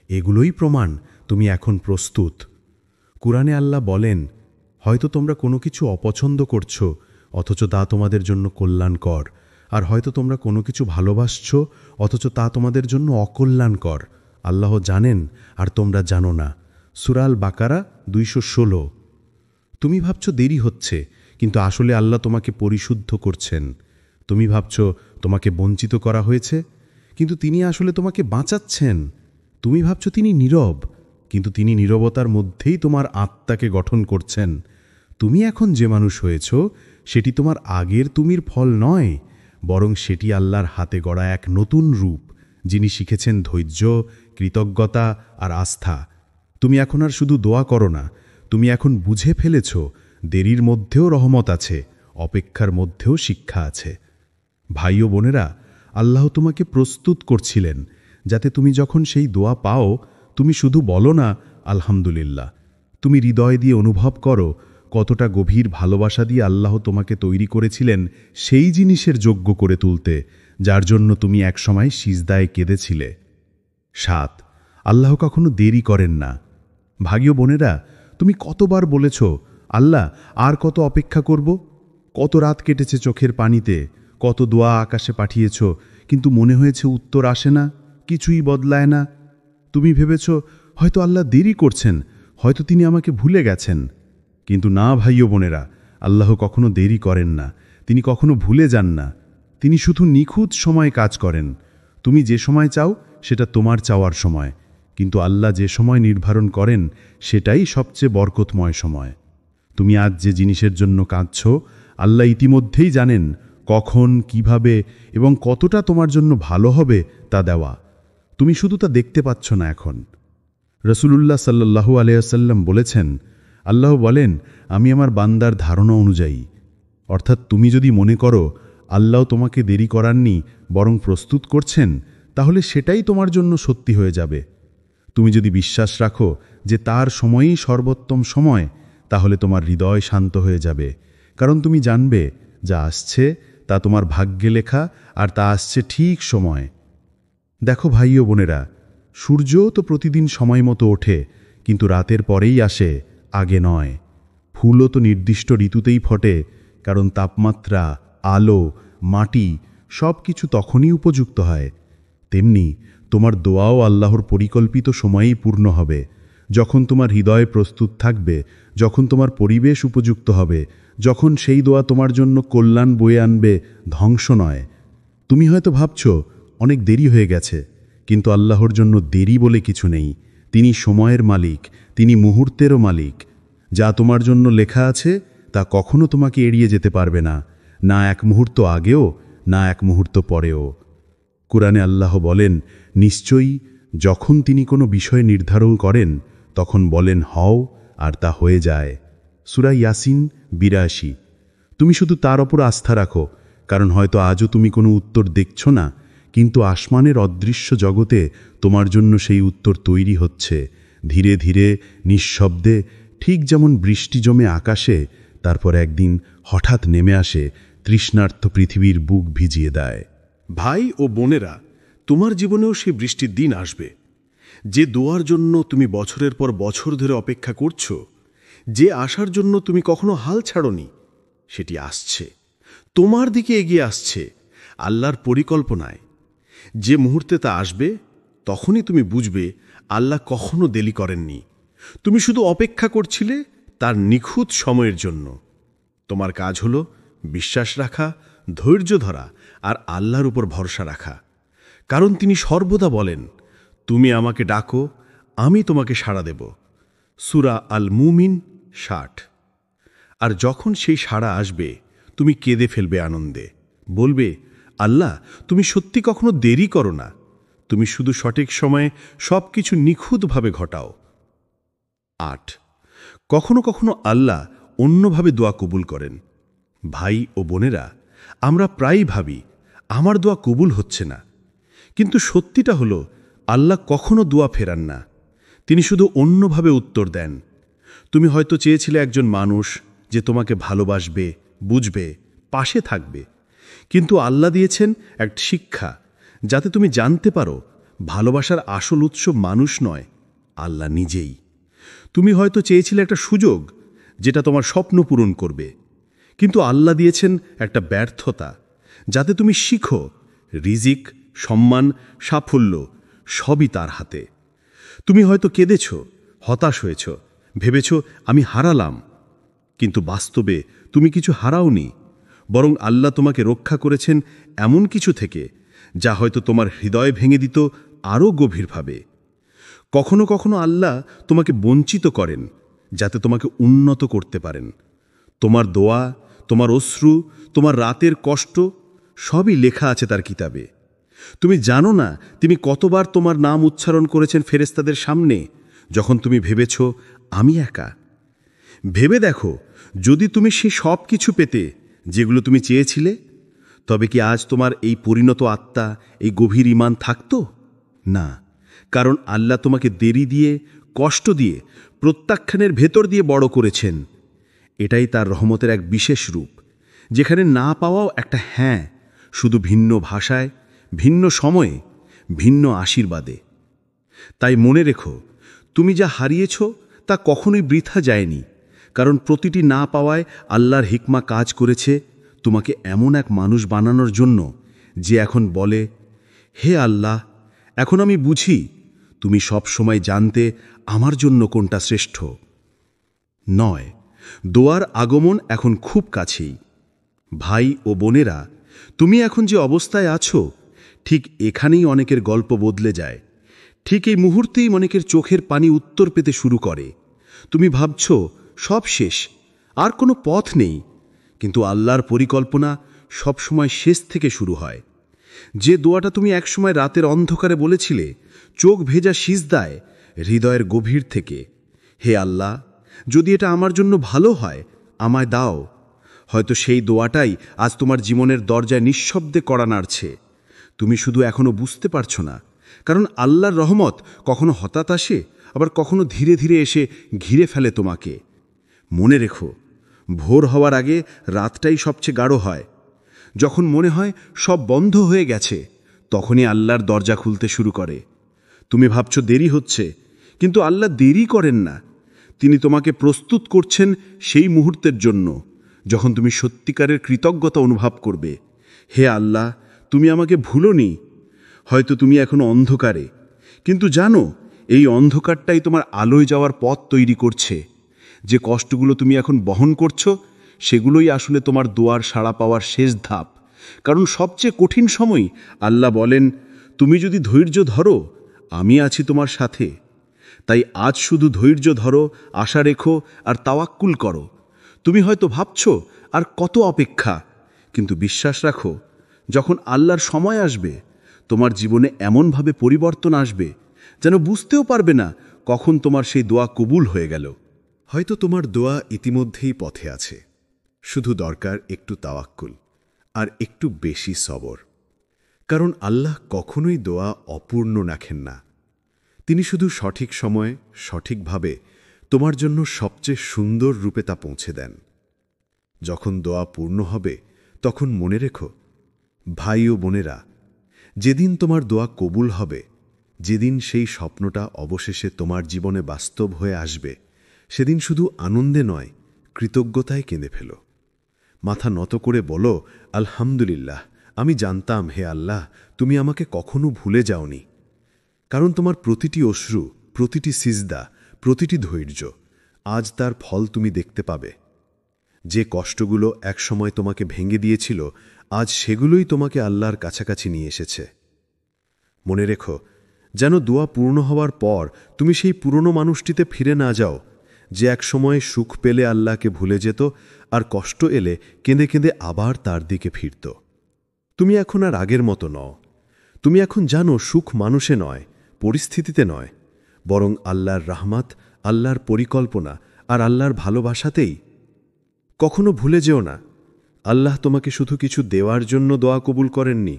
এগুলোই প্রমাণ তুমি এখন প্রস্তুত। কুরআনে আল্লাহ বলেন, হয়তো তোমরা কোনো কিছু অপছন্দ করছো, অথচ তা তোমাদের জন্য কল্যাণকর। আর হয়তো তোমরা কোনো কিছু ভালোবাসছ, অথচ তা তোমাদের জন্য অকল্যাণকর। আল্লাহ জানেন আর তোমরা জানো না। সূরা আল বাকারা 216। তুমি ভাবছ দেরি হচ্ছে, কিন্তু আসলে আল্লাহ তোমাকে পরিশুদ্ধ করছেন। তুমি ভাবছ তোমাকে বঞ্চিত করা হয়েছে, কিন্তু তিনি আসলে তোমাকে বাঁচাচ্ছেন। তুমি ভাবছ তিনি নীরব, কিন্তু তিনি নীরবতার মধ্যেই তোমার আত্মাকে গঠন করছেন। তুমি এখন যে মানুষ হয়েছ সেটি তোমার আগের তুমির ফল নয়, বরং সেটি আল্লাহর হাতে গড়া এক নতুন রূপ, যিনি শিখেছেন ধৈর্য, কৃতজ্ঞতা আর আস্থা। তুমি এখন আর শুধু দোয়া করো না, তুমি এখন বুঝে ফেলেছ দেরির মধ্যেও রহমত আছে, অপেক্ষার মধ্যেও শিক্ষা আছে। ভাই ও বোনেরা, আল্লাহ তোমাকে প্রস্তুত করছিলেন যাতে তুমি যখন সেই দোয়া পাও, তুমি শুধু বলো না আলহামদুলিল্লাহ, তুমি হৃদয় দিয়ে অনুভব করো কতটা গভীর ভালোবাসা দিয়ে আল্লাহ তোমাকে তৈরি করেছিলেন সেই জিনিসের যোগ্য করে তুলতে, যার জন্য তুমি একসময় সিজদায় কেঁদেছিলে। ৭, আল্লাহ কখনো দেরি করেন না। ভাই ও বোনেরা, তুমি কতবার বলেছ, আল্লাহ আর কত অপেক্ষা করব? কত রাত কেটেছে চোখের পানিতে, কত দোয়া আকাশে পাঠিয়েছ, কিন্তু মনে হয়েছে উত্তর আসে না, কিছুই বদলায় না। তুমি ভেবেছ হয়তো আল্লাহ দেরি করছেন, হয়তো তিনি আমাকে ভুলে গেছেন। কিন্তু না ভাই ও বোনেরা, আল্লাহ কখনো দেরি করেন না, তিনি কখনো ভুলে যান না। তিনি শুধু নিখুঁত সময়ে কাজ করেন। তুমি যে সময় চাও সেটা তোমার চাওয়ার সময়, কিন্তু আল্লাহ যে সময় নির্ধারণ করেন সেটাই সবচেয়ে বরকতময় সময়। তুমি আজ যে জিনিসের জন্য কাঁদছ, আল্লাহ ইতিমধ্যেই জানেন কখন, কিভাবে এবং কতটা তোমার জন্য ভালো হবে তা দেওয়া। তুমি শুধু তা দেখতে পাচ্ছ না এখন। রসুলুল্লাহ সাল্লাল্লাহু আলাইহি ওয়াসাল্লাম বলেছেন, আল্লাহ বলেন, আমি আমার বান্দার ধারণা অনুযায়ী। অর্থাৎ তুমি যদি মনে করো আল্লাহ তোমাকে দেরি করাননি, বরং প্রস্তুত করছেন, তাহলে সেটাই তোমার জন্য সত্যি হয়ে যাবে। তুমি যদি বিশ্বাস রাখো যে তার সময়ই সর্বোত্তম সময়, তাহলে তোমার হৃদয় শান্ত হয়ে যাবে, কারণ তুমি জানবে যা আসছে তা তোমার ভাগ্যে লেখা, আর তা আসছে ঠিক সময়। দেখো ভাই ও বোনেরা, সূর্যও তো প্রতিদিন সময় মতো ওঠে, কিন্তু রাতের পরেই আসে, আগে নয়। ফুলও তো নির্দিষ্ট ঋতুতেই ফোটে, কারণ তাপমাত্রা, আলো, মাটি সব কিছু তখনই উপযুক্ত হয়। তেমনি তোমার দোয়াও আল্লাহর পরিকল্পিত সময়েই পূর্ণ হবে, যখন তোমার হৃদয় প্রস্তুত থাকবে, যখন তোমার পরিবেশ উপযুক্ত হবে, যখন সেই দোয়া তোমার জন্য কল্যাণ বয়ে আনবে, ধ্বংস নয়। তুমি হয়তো ভাবছ অনেক দেরি হয়ে গেছে, কিন্তু আল্লাহর জন্য দেরি বলে কিছু নেই। তিনি সময়ের মালিক, তিনি মুহূর্তেরও মালিক। যা তোমার জন্য লেখা আছে তা কখনো তোমাকে এড়িয়ে যেতে পারবে না, না এক মুহূর্ত আগেও, না এক মুহূর্ত পরেও। কুরআনে আল্লাহ বলেন, নিশ্চয়ই যখন তিনি কোনো বিষয় নির্ধারণ করেন তখন বলেন হও, আর তা হয়ে যায়। সূরা ইয়াসিন ৮২। তুমি শুধু তার ওপর আস্থা রাখো, কারণ হয়তো আজও তুমি কোনো উত্তর দেখছ না, কিন্তু আসমানের অদৃশ্য জগতে তোমার জন্য সেই উত্তর তৈরি হচ্ছে, ধীরে ধীরে, নিঃশব্দে, ঠিক যেমন বৃষ্টি জমে আকাশে, তারপর একদিন হঠাৎ নেমে আসে, তৃষ্ণার্ত পৃথিবীর বুক ভিজিয়ে দেয়। ভাই ও বোনেরা, তোমার জীবনেও সেই বৃষ্টির দিন আসবে। যে দোয়ার জন্য তুমি বছরের পর বছর ধরে অপেক্ষা করছো, যে আশার জন্য তুমি কখনো হাল ছাড়োনি, সেটি আসছে, তোমার দিকে এগিয়ে আসছে, আল্লাহর পরিকল্পনায়। যে মুহূর্তে তা আসবে, তখনই তুমি বুঝবে আল্লাহ কখনো দেরি করেননি। তুমি শুধু অপেক্ষা করছিলে তার নিখুঁত সময়ের জন্য। তোমার কাজ হলো বিশ্বাস রাখা, ধৈর্য ধরা আর আল্লাহর উপর ভরসা রাখা, কারণ তিনি সর্বদা বলেন, তুমি আমাকে ডাকো, আমি তোমাকে সাড়া দেব। সূরা আল মুমিন ৬০। আর যখন সেই সাড়া আসবে, তুমি কেঁদে ফেলবে আনন্দে, বলবে, আল্লাহ, তুমি সত্যি কখনো দেরি করো না, তুমি শুধু সঠিক সময়ে সব কিছু নিখুঁতভাবে ঘটাও। ৮, কখনো কখনো আল্লাহ অন্যভাবে দোয়া কবুল করেন। ভাই ও বোনেরা, আমরা প্রায়ই ভাবি আমার দোয়া কবুল হচ্ছে না, কিন্তু সত্যিটা হলো আল্লাহ কখনো দোয়া ফেরান না, তিনি শুধু অন্যভাবে উত্তর দেন। তুমি হয়তো চেয়েছিলে একজন মানুষ যে তোমাকে ভালোবাসবে, বুঝবে, পাশে থাকবে, কিন্তু আল্লাহ দিয়েছেন এক শিক্ষা, যাতে তুমি জানতে পারো ভালোবাসার আসল উৎস মানুষ নয়, আল্লাহ নিজেই। তুমি হয়তো চেয়েছিলে একটা সুযোগ যেটা তোমার স্বপ্ন পূরণ করবে, কিন্তু আল্লাহ দিয়েছেন একটা ব্যর্থতা, যাতে তুমি শিখো রিজিক, সম্মান, সাফল্য সবই তার হাতে। তুমি হয়তো কেঁদেছ, হতাশ হয়েছ, ভেবেছ আমি হারালাম, কিন্তু বাস্তবে তুমি কিছু হারাওনি, বরং আল্লাহ তোমাকে রক্ষা করেছেন এমন কিছু থেকে যা হয়তো তোমার হৃদয় ভেঙে দিত আরও গভীরভাবে। কখনো কখনো আল্লাহ তোমাকে বঞ্চিত করেন যাতে তোমাকে উন্নত করতে পারেন। তোমার দোয়া, তোমার অশ্রু, তোমার রাতের কষ্ট সবই লেখা আছে তার কিতাবে। তুমি জানো না তিনি কতবার তোমার নাম উচ্চারণ করেছেন ফেরেশতাদের সামনে যখন তুমি ভেবেছ আমি একা। ভেবে দেখো, যদি তুমি সে সব কিছু পেতে যেগুলো তুমি চেয়েছিলে, তবে কি আজ তোমার এই পরিণত আত্মা, এই গভীর ঈমান থাকতো? না, কারণ আল্লাহ তোমাকে দেরি দিয়ে, কষ্ট দিয়ে, প্রত্যাখ্যানের ভেতর দিয়ে বড় করেছেন। এটাই তার রহমতের এক বিশেষ রূপ, যেখানে না পাওয়াও একটা হ্যাঁ, শুধু ভিন্ন ভাষায়, ভিন্ন সময়ে, ভিন্ন আশীর্বাদে। তাই মনে রেখো, তুমি যা হারিয়েছ তা কখনোই বৃথা যায়নি, কারণ প্রতিটি না পাওয়ায় আল্লাহর হিকমা কাজ করেছে তোমাকে এমন এক মানুষ বানানোর জন্য যে এখন বলে, হে আল্লাহ, এখন আমি বুঝি তুমি সব সময় জানতে আমার জন্য কোনটা শ্রেষ্ঠ। নয়, দোয়ার আগমন এখন খুব কাছেই। ভাই ও বোনেরা, তুমি এখন যে অবস্থায় আছো, ঠিক এখানেই অনেকের গল্প বদলে যায়। ঠিক এই মুহূর্তেই অনেকের চোখের পানি উত্তর পেতে শুরু করে। তুমি ভাবছ সব শেষ, আর কোনো পথ নেই, কিন্তু আল্লাহর পরিকল্পনা সবসময় শেষ থেকে শুরু হয়। যে দোয়াটা তুমি একসময় রাতের অন্ধকারে বলেছিলে, চোখ ভেজা সিজদায়, হৃদয়ের গভীর থেকে, হে আল্লাহ, যদি এটা আমার জন্য ভালো হয় আমায় দাও, হয়তো সেই দোয়াটাই আজ তোমার জীবনের দরজায় নিঃশব্দে কড়া নাড়ছে। তুমি শুধু এখনো বুঝতে পারছো না, কারণ আল্লাহর রহমত কখনো হঠাৎ আসে, আবার কখনো ধীরে ধীরে এসে ঘিরে ফেলে তোমাকে। মনে রেখো, ভোর হওয়ার আগে রাতটাই সবচেয়ে গাঢ় হয়। যখন মনে হয় সব বন্ধ হয়ে গেছে, তখনই আল্লাহর দরজা খুলতে শুরু করে। তুমি ভাবছো দেরি হচ্ছে, কিন্তু আল্লাহ দেরি করেন না। তিনি তোমাকে প্রস্তুত করছেন সেই মুহূর্তের জন্য যখন তুমি সত্যিকারের কৃতজ্ঞতা অনুভব করবে। হে আল্লাহ, তুমি আমাকে ভুলোনি। হয়তো তুমি এখনো অন্ধকারে, কিন্তু জানো এই অন্ধকারটাই তোমার আলোয় যাওয়ার পথ তৈরি করছে। যে কষ্টগুলো তুমি এখন বহন করছো, সেগুলোই আসলে তোমার দোয়ার সাড়া পাওয়ার শেষ ধাপ। কারণ সবচেয়ে কঠিন সময় আল্লাহ বলেন, তুমি যদি ধৈর্য ধরো, আমি আছি তোমার সাথে। তাই আজ শুধু ধৈর্য ধরো, আশা রেখো আর তাওয়াক্কুল করো। তুমি হয়তো ভাবছো আর কত অপেক্ষা, কিন্তু বিশ্বাস রাখো, যখন আল্লাহর সময় আসবে, তোমার জীবনে এমনভাবে পরিবর্তন আসবে যেন বুঝতেও পারবে না কখন তোমার সেই দোয়া কবুল হয়ে গেল। হয়তো তোমার দোয়া ইতিমধ্যেই পথে আছে, শুধু দরকার একটু তাওয়াক্কুল আর একটু বেশি সবর। কারণ আল্লাহ কখনোই দোয়া অপূর্ণ রাখেন না। তিনি শুধু সঠিক সময়ে, সঠিকভাবে তোমার জন্য সবচেয়ে সুন্দর রূপে তা পৌঁছে দেন। যখন দোয়া পূর্ণ হবে, তখন মনে রেখো, ভাই ও বোনেরা, যেদিন তোমার দোয়া কবুল হবে, যেদিন সেই স্বপ্নটা অবশেষে তোমার জীবনে বাস্তব হয়ে আসবে, সেদিন শুধু আনন্দে নয়, কৃতজ্ঞতায় কেঁদে ফেলো। মাথা নত করে বলো, আলহামদুলিল্লাহ, আমি জানতাম হে আল্লাহ, তুমি আমাকে কখনো ভুলে যাওনি। কারণ তোমার প্রতিটি অশ্রু, প্রতিটি সিজদা, প্রতিটি ধৈর্য, আজ তার ফল তুমি দেখতে পাবে। যে কষ্টগুলো একসময় তোমাকে ভেঙে দিয়েছিল, আজ সেগুলোই তোমাকে আল্লাহর কাছাকাছি নিয়ে এসেছে। মনে রেখো, যেন দোয়া পূর্ণ হওয়ার পর তুমি সেই পুরনো মানুষটিতে ফিরে না যাও, যে একসময় সুখ পেলে আল্লাহকে ভুলে যেত আর কষ্ট এলে কেঁদে কেঁদে আবার তার দিকে ফিরত। তুমি এখন আর আগের মতো নও। তুমি এখন জানো সুখ মানুষে নয়, পরিস্থিতিতে নয়, বরং আল্লাহর রহমত, আল্লাহর পরিকল্পনা আর আল্লাহর ভালোবাসাতেই। কখনো ভুলে যেও না, আল্লাহ তোমাকে শুধু কিছু দেওয়ার জন্য দোয়া কবুল করেননি,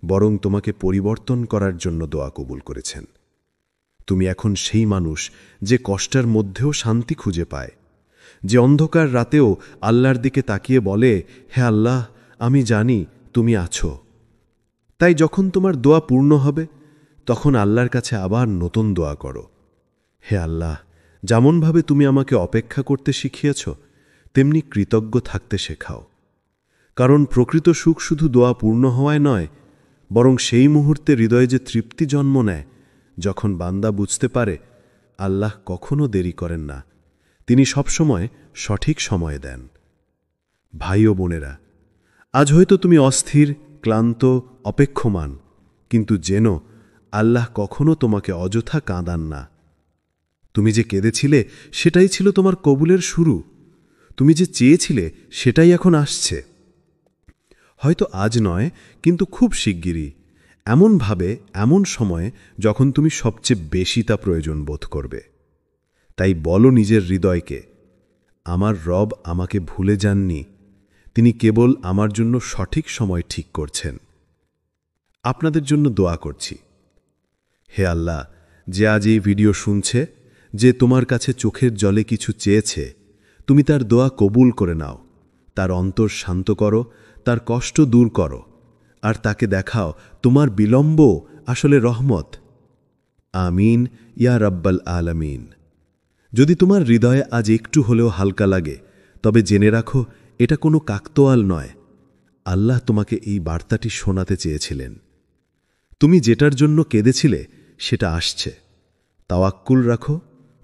বরং তোমাকে পরিবর্তন করার জন্য দোয়া কবুল করেছেন। তুমি এখন সেই মানুষ যে কষ্টের মধ্যেও শান্তি খুঁজে পায়, যে অন্ধকার রাতেও আল্লাহর দিকে তাকিয়ে বলে, হে আল্লাহ, আমি জানি তুমি আছো। তাই যখন তোমার দোয়া পূর্ণ হবে, তখন আল্লাহর কাছে আবার নতুন দোয়া করো, হে আল্লাহ, যেমনভাবে তুমি আমাকে অপেক্ষা করতে শিখিয়েছ, তেমনি কৃতজ্ঞ থাকতে শেখাও। কারণ প্রকৃত সুখ শুধু দোয়া পূর্ণ হওয়ায় নয়, বরং সেই মুহূর্তে হৃদয়ে যে তৃপ্তি জন্ম নেয়, যখন বান্দা বুঝতে পারে আল্লাহ কখনো দেরি করেন না, তিনি সবসময় সঠিক সময় দেন। ভাই ও বোনেরা, আজ হয়তো তুমি অস্থির, ক্লান্ত, অপেক্ষমান, কিন্তু জেনো আল্লাহ কখনো তোমাকে অযথা কাঁদান না। তুমি যে কেঁদেছিলে সেটাই ছিল তোমার কবুলের শুরু। তুমি যে চেয়েছিলে সেটাই এখন আসছে। হয়তো আজ নয়, কিন্তু খুব শিগগিরই, এমনভাবে, এমন সময়ে যখন তুমি সবচেয়ে বেশি তা প্রয়োজন বোধ করবে। তাই বলো নিজের হৃদয়কে, আমার রব আমাকে ভুলে যাননি, তিনি কেবল আমার জন্য সঠিক সময় ঠিক করছেন। আপনাদের জন্য দোয়া করছি। হে আল্লাহ, যে আজ এই ভিডিও শুনছে, যে তোমার কাছে চোখের জলে কিছু চেয়েছে, তুমি তার দোয়া কবুল করে নাও, তার অন্তর শান্ত করো, তার কষ্ট দূর করো, আর তাকে দেখাও তোমার বিলম্ব আসলে রহমত। আমিন ইয়া রাব্বাল আলামিন। যদি তোমার হৃদয়ে আজ একটু হলেও হালকা লাগে, তবে জেনে রাখো এটা কোনো কাকতোয়াল নয়। আল্লাহ তোমাকে এই বার্তাটি শোনাতে চেয়েছিলেন। তুমি যেটার জন্য কেঁদেছিলে সেটা আসছে। তাওয়াক্কুল রাখো,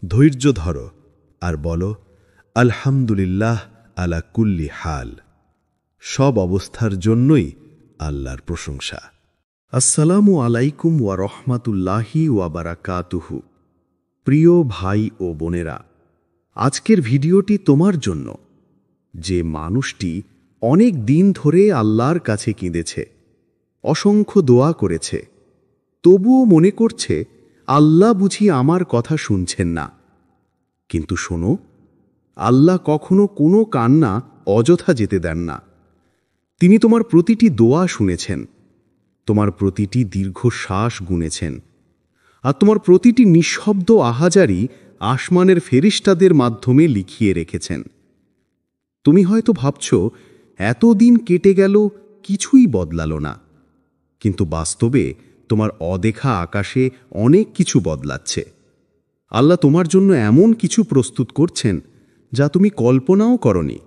ধৈর্য ধরো, আর বলো আলহামদুলিল্লাহ আলা কুল্লি হাল। সব অবস্থার জন্যই আল্লাহর প্রশংসা। আসসালামু আলাইকুম ওয়া রহমাতুল্লাহি ওয়া বারাকাতুহু। প্রিয় ভাই ও বোনেরা, আজকের ভিডিওটি তোমার জন্য, যে মানুষটি অনেক দিন ধরে আল্লাহর কাছে কেঁদেছে, অসংখ্য দোয়া করেছে, তবুও মনে করছে আল্লাহ বুঝি আমার কথা শুনছেন না। কিন্তু শোনো, আল্লাহ কখনো কোনো কান্না অযথা যেতে দেন না। তিনি তোমার প্রতিটি দোয়া শুনেছেন, তোমার প্রতিটি দীর্ঘশ্বাস গুনেছেন, আর তোমার প্রতিটি নিঃশব্দ আহাজারি আসমানের ফেরেশতাদের মাধ্যমে লিখিয়ে রেখেছেন। তুমি হয়তো ভাবছ এতদিন কেটে গেল, কিছুই বদলালো না, কিন্তু বাস্তবে তোমার অদেখা আকাশে অনেক কিছু বদলাচ্ছে। আল্লাহ তোমার জন্য এমন কিছু প্রস্তুত করছেন যা তুমি কল্পনাও করনি।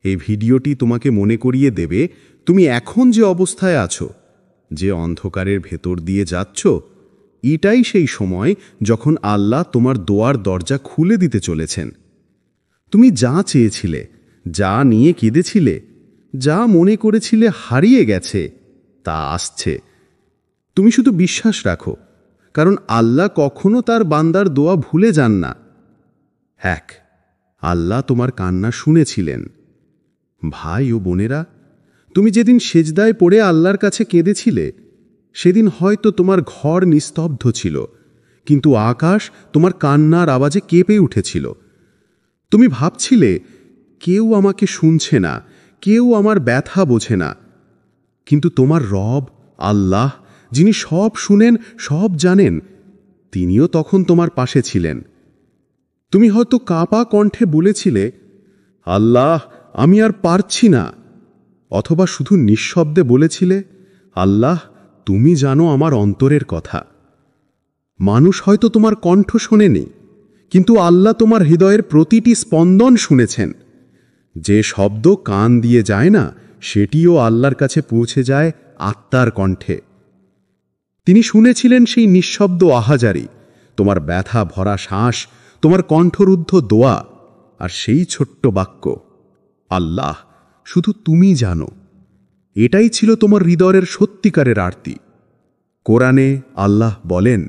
এই ভিডিওটি তোমাকে মনে করিয়ে দেবে তুমি এখন যে অবস্থায় আছো, যে অন্ধকারের ভেতর দিয়ে যাচ্ছ, এটাই সেই সময় যখন আল্লাহ তোমার দোয়ার দরজা খুলে দিতে চলেছেন। তুমি যা চেয়েছিলে, যা নিয়ে কেঁদেছিলে, যা মনে করেছিলে হারিয়ে গেছে, তা আসছে। তুমি শুধু বিশ্বাস রাখো, কারণ আল্লাহ কখনো তার বান্দার দোয়া ভুলে যান না। এক, আল্লাহ তোমার কান্না শুনেছিলেন। ভাই ও বোনেরা, তুমি যেদিন সেজদায় পড়ে আল্লাহর কাছে কেঁদেছিলে, সেদিন হয়তো তোমার ঘর নিস্তব্ধ ছিল, কিন্তু আকাশ তোমার কান্নার আওয়াজে কেঁপে উঠেছিল। তুমি ভাবছিলে কেউ আমাকে শুনছে না, কেউ আমার ব্যথা বোঝে না, কিন্তু তোমার রব আল্লাহ, যিনি সব শুনেন, সব জানেন, তিনিও তখন তোমার পাশে ছিলেন। তুমি হয়তো কাঁপা কণ্ঠে বলেছিলে, আল্লাহ, আমি আর পারছি না। অথবা শুধু নিঃশব্দে বলেছিলে, আল্লাহ, তুমি জানো আমার অন্তরের কথা। মানুষ হয়তো তোমার কণ্ঠ শোনেনি, কিন্তু আল্লাহ তোমার হৃদয়ের প্রতিটি স্পন্দন শুনেছেন। যে শব্দ কান দিয়ে যায় না, সেটিও আল্লাহর কাছে পৌঁছে যায় আত্মার কণ্ঠে। তিনি শুনেছিলেন সেই নিঃশব্দ আহাজারি, তোমার ব্যথা ভরা শ্বাস, তোমার কণ্ঠরুদ্ধ দোয়া, আর সেই ছোট্ট বাক্য, আল্লাহ, শুধু তুমি জানো। এটাই ছিল তোমার হৃদয়ের সত্যিকারের আরতি। কোরআনে আল্লাহ বলেন,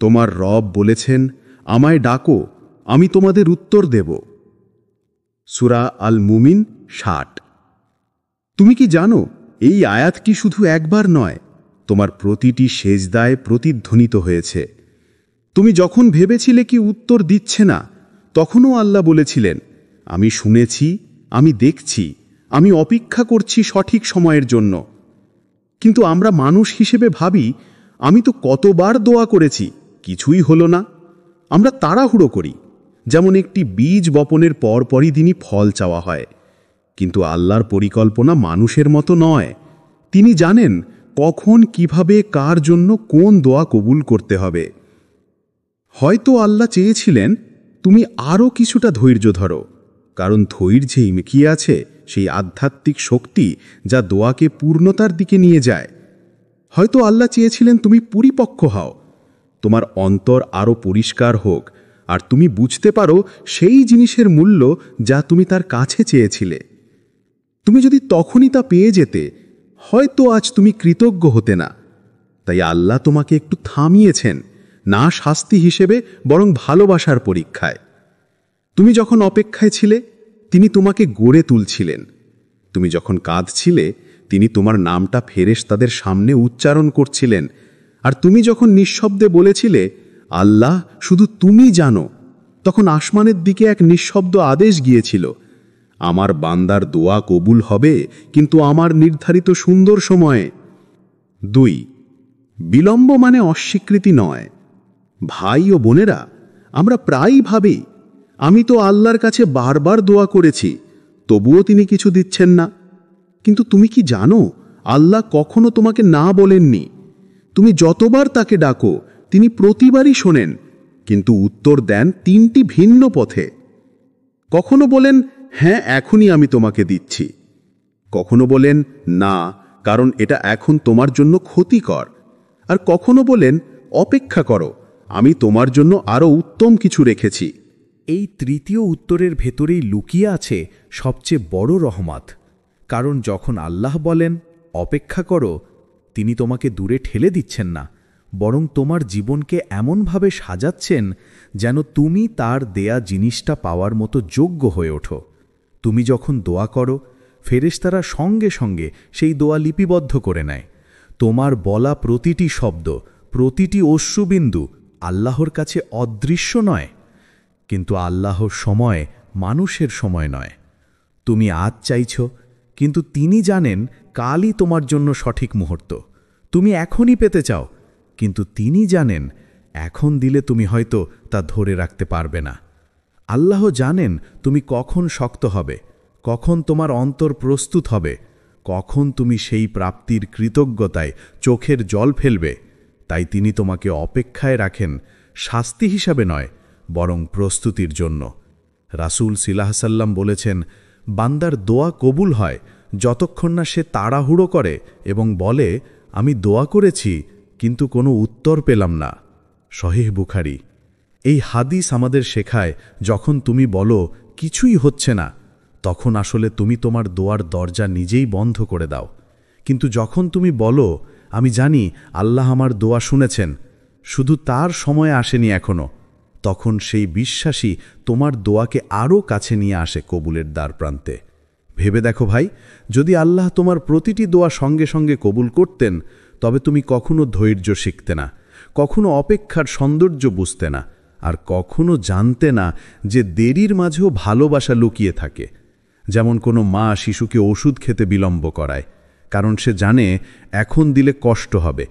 তোমার রব বলেছেন, আমায় ডাকো, আমি তোমাদের উত্তর দেব। সূরা আল মুমিন ৬০। তুমি কি জানো, এই আয়াতটি শুধু একবার নয়, তোমার প্রতিটি সেজদায় প্রতিধ্বনিত হয়েছে। তুমি যখন ভেবেছিলে কি উত্তর দিচ্ছে না, তখনও আল্লাহ বলেছিলেন, আমি শুনেছি, আমি দেখছি, আমি অপেক্ষা করছি সঠিক সময়ের জন্য। কিন্তু আমরা মানুষ হিসেবে ভাবি, আমি তো কতবার দোয়া করেছি, কিছুই হলো না। আমরা তাড়াহুড়ো করি, যেমন একটি বীজ বপনের পরপরই দিনই ফল চাওয়া হয়। কিন্তু আল্লাহর পরিকল্পনা মানুষের মতো নয়। তিনি জানেন কখন, কিভাবে, কার জন্য কোন দোয়া কবুল করতে হবে। হয়তো আল্লাহ চেয়েছিলেন তুমি আরও কিছুটা ধৈর্য ধরো, কারণ ধৈর্যেই লুকিয়ে আছে সেই আধ্যাত্মিক শক্তি যা দোয়াকে পূর্ণতার দিকে নিয়ে যায়। হয়তো আল্লাহ চেয়েছিলেন তুমি পরিপক্ক হও, তোমার অন্তর আরও পরিষ্কার হোক, আর তুমি বুঝতে পারো সেই জিনিসের মূল্য যা তুমি তার কাছে চেয়েছিলে। তুমি যদি তখনই তা পেয়ে যেতে, হয়তো আজ তুমি কৃতজ্ঞ হতে না। তাই আল্লাহ তোমাকে একটু থামিয়েছেন, না শাস্তি হিসেবে বরং ভালোবাসার পরীক্ষায়। তুমি যখন অপেক্ষায় ছিলে, তিনি তোমাকে গড়ে তুলছিলেন। তুমি যখন কাঁদছিলে, তিনি তোমার নামটা ফেরেশতাদের সামনে উচ্চারণ করছিলেন। আর তুমি যখন নিঃশব্দে বলেছিলে, আল্লাহ শুধু তুমি জানো, তখন আসমানের দিকে এক নিঃশব্দ আদেশ গিয়েছিল, আমার বান্দার দোয়া কবুল হবে, কিন্তু আমার নির্ধারিত সুন্দর সময়ে। 2. বিলম্ব মানে অস্বীকৃতি নয়। ভাই ও বোনেরা, আমরা প্রায়ই ভাবি, আমি তো আল্লাহর কাছে বারবার দোয়া করেছি, তবুও তিনি কিছু দিচ্ছেন না। কিন্তু তুমি কি জানো, আল্লাহ কখনো তোমাকে না বলেননি। তুমি যতবার তাকে ডাকো, তিনি প্রতিবারই শোনেন, কিন্তু উত্তর দেন 3টি ভিন্ন পথে। কখনো বলেন, হ্যাঁ এখনই আমি তোমাকে দিচ্ছি। কখনো বলেন, না, কারণ এটা এখন তোমার জন্য ক্ষতিকর। আর কখনো বলেন, অপেক্ষা করো, আমি তোমার জন্য আরও উত্তম কিছু রেখেছি। এই তৃতীয় উত্তরের ভেতরেই লুকিয়ে আছে সবচেয়ে বড় রহমত। কারণ যখন আল্লাহ বলেন অপেক্ষা করো, তিনি তোমাকে দূরে ঠেলে দিচ্ছেন না, বরং তোমার জীবনকে এমনভাবে সাজাচ্ছেন যেন তুমি তার দেয়া জিনিসটা পাওয়ার মতো যোগ্য হয়ে ওঠো। তুমি যখন দোয়া করো, ফেরেশতারা সঙ্গে সঙ্গে সেই দোয়া লিপিবদ্ধ করে নেয়। তোমার বলা প্রতিটি শব্দ, প্রতিটি অশ্রুবিন্দু আল্লাহর কাছে অদৃশ্য নয়, কিন্তু আল্লাহর সময় মানুষের সময় নয়। তুমি আজ চাইছ, কিন্তু তিনি জানেন কালই তোমার জন্য সঠিক মুহূর্ত। তুমি এখনই পেতে চাও, কিন্তু তিনি জানেন এখন দিলে তুমি হয়তো তা ধরে রাখতে পারবে না। আল্লাহ জানেন তুমি কখন শক্ত হবে, কখন তোমার অন্তর প্রস্তুত হবে, কখন তুমি সেই প্রাপ্তির কৃতজ্ঞতায় চোখের জল ফেলবে। তাই তিনি তোমাকে অপেক্ষায় রাখেন শাস্তি হিসাবে নয়, বরং প্রস্তুতির জন্য। রাসূল সাল্লাল্লাহু বলেছেন, বান্দার দোয়া কবুল হয় যতক্ষণ না সে তাড়াহুড়ো করে এবং বলে, আমি দোয়া করেছি কিন্তু কোনো উত্তর পেলাম না। সহিহ বুখারী। এই হাদিস আমাদের শেখায়, যখন তুমি বলো কিছুই হচ্ছে না, তখন আসলে তুমি তোমার দোয়ার দরজা নিজেই বন্ধ করে দাও। কিন্তু যখন তুমি বলো, আমি জানি আল্লাহ আমার দোয়া শুনেছেন, শুধু তার সময় আসেনি এখনো, তখন সেই বিশ্বাসী তোমার দোয়াকে আরও কাছে নিয়ে আসে কবুলের দ্বার প্রান্তে। ভেবে দেখো ভাই, যদি আল্লাহ তোমার প্রতিটি দোয়া সঙ্গে সঙ্গে কবুল করতেন, তবে তুমি কখনো ধৈর্য শিখতে না, কখনো অপেক্ষার সৌন্দর্য বুঝতে না, আর কখনো জানতে না যে দেরির মাঝেও ভালোবাসা লুকিয়ে থাকে। যেমন কোনো মা শিশুকে ওষুধ খেতে বিলম্ব করায়, কারণ সে জানে এখন দিলে কষ্ট হবে।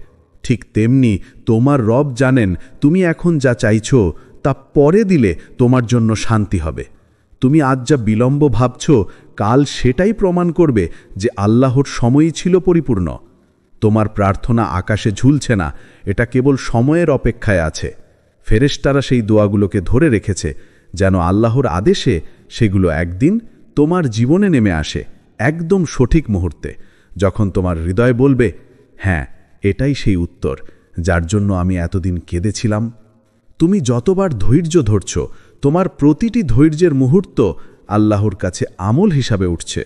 ঠিক তেমনি তোমার রব জানেন তুমি এখন যা চাইছ তা পরে দিলে তোমার জন্য শান্তি হবে। তুমি আজ যা বিলম্ব ভাবছ, কাল সেটাই প্রমাণ করবে যে আল্লাহর সময়ই ছিল পরিপূর্ণ। তোমার প্রার্থনা আকাশে ঝুলছে না, এটা কেবল সময়ের অপেক্ষায় আছে। ফেরেশতারা সেই দোয়াগুলোকে ধরে রেখেছে, যেন আল্লাহর আদেশে সেগুলো একদিন তোমার জীবনে নেমে আসে, একদম সঠিক মুহূর্তে, যখন তোমার হৃদয় বলবে, হ্যাঁ এটাই সেই উত্তর যার জন্য আমি এতদিন কেঁদেছিলাম। তুমি যতবার ধৈর্য ধরছ, তোমার প্রতিটি ধৈর্যের মুহূর্ত আল্লাহর কাছে আমল হিসাবে উঠছে।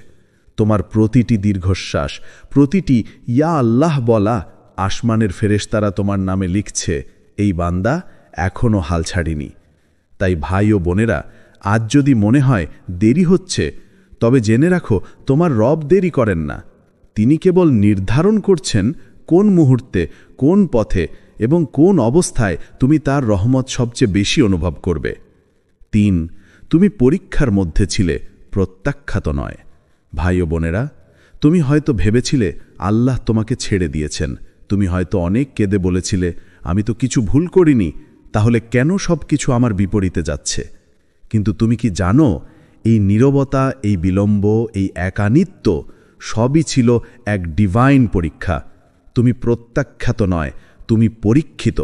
তোমার প্রতিটি দীর্ঘশ্বাস, প্রতিটি ইয়া আল্লাহ বলা, আসমানের ফেরেশতারা তোমার নামে লিখছে, এই বান্দা এখনও হাল ছাড়িনি। তাই ভাই ও বোনেরা, আজ যদি মনে হয় দেরি হচ্ছে, তবে জেনে রাখো তোমার রব দেরি করেন না। তিনি কেবল নির্ধারণ করছেন কোন মুহূর্তে, কোন পথে এবং কোন অবস্থায় তুমি তার রহমত সবচেয়ে বেশি অনুভব করবে। 3. তুমি পরীক্ষার মধ্যে ছিলে, প্রত্যাখ্যাত নয়। ভাই ও বোনেরা, তুমি হয়তো ভেবেছিলে আল্লাহ তোমাকে ছেড়ে দিয়েছেন। তুমি হয়তো অনেক কেঁদে বলেছিলে, আমি তো কিছু ভুল করিনি, তাহলে কেন সব কিছু আমার বিপরীতে যাচ্ছে? কিন্তু তুমি কি জানো, এই নীরবতা, এই বিলম্ব, এই একানিত্ব সবই ছিল এক ডিভাইন পরীক্ষা। তুমি প্রত্যাখ্যাত নয়, তুমি পরীক্ষিত।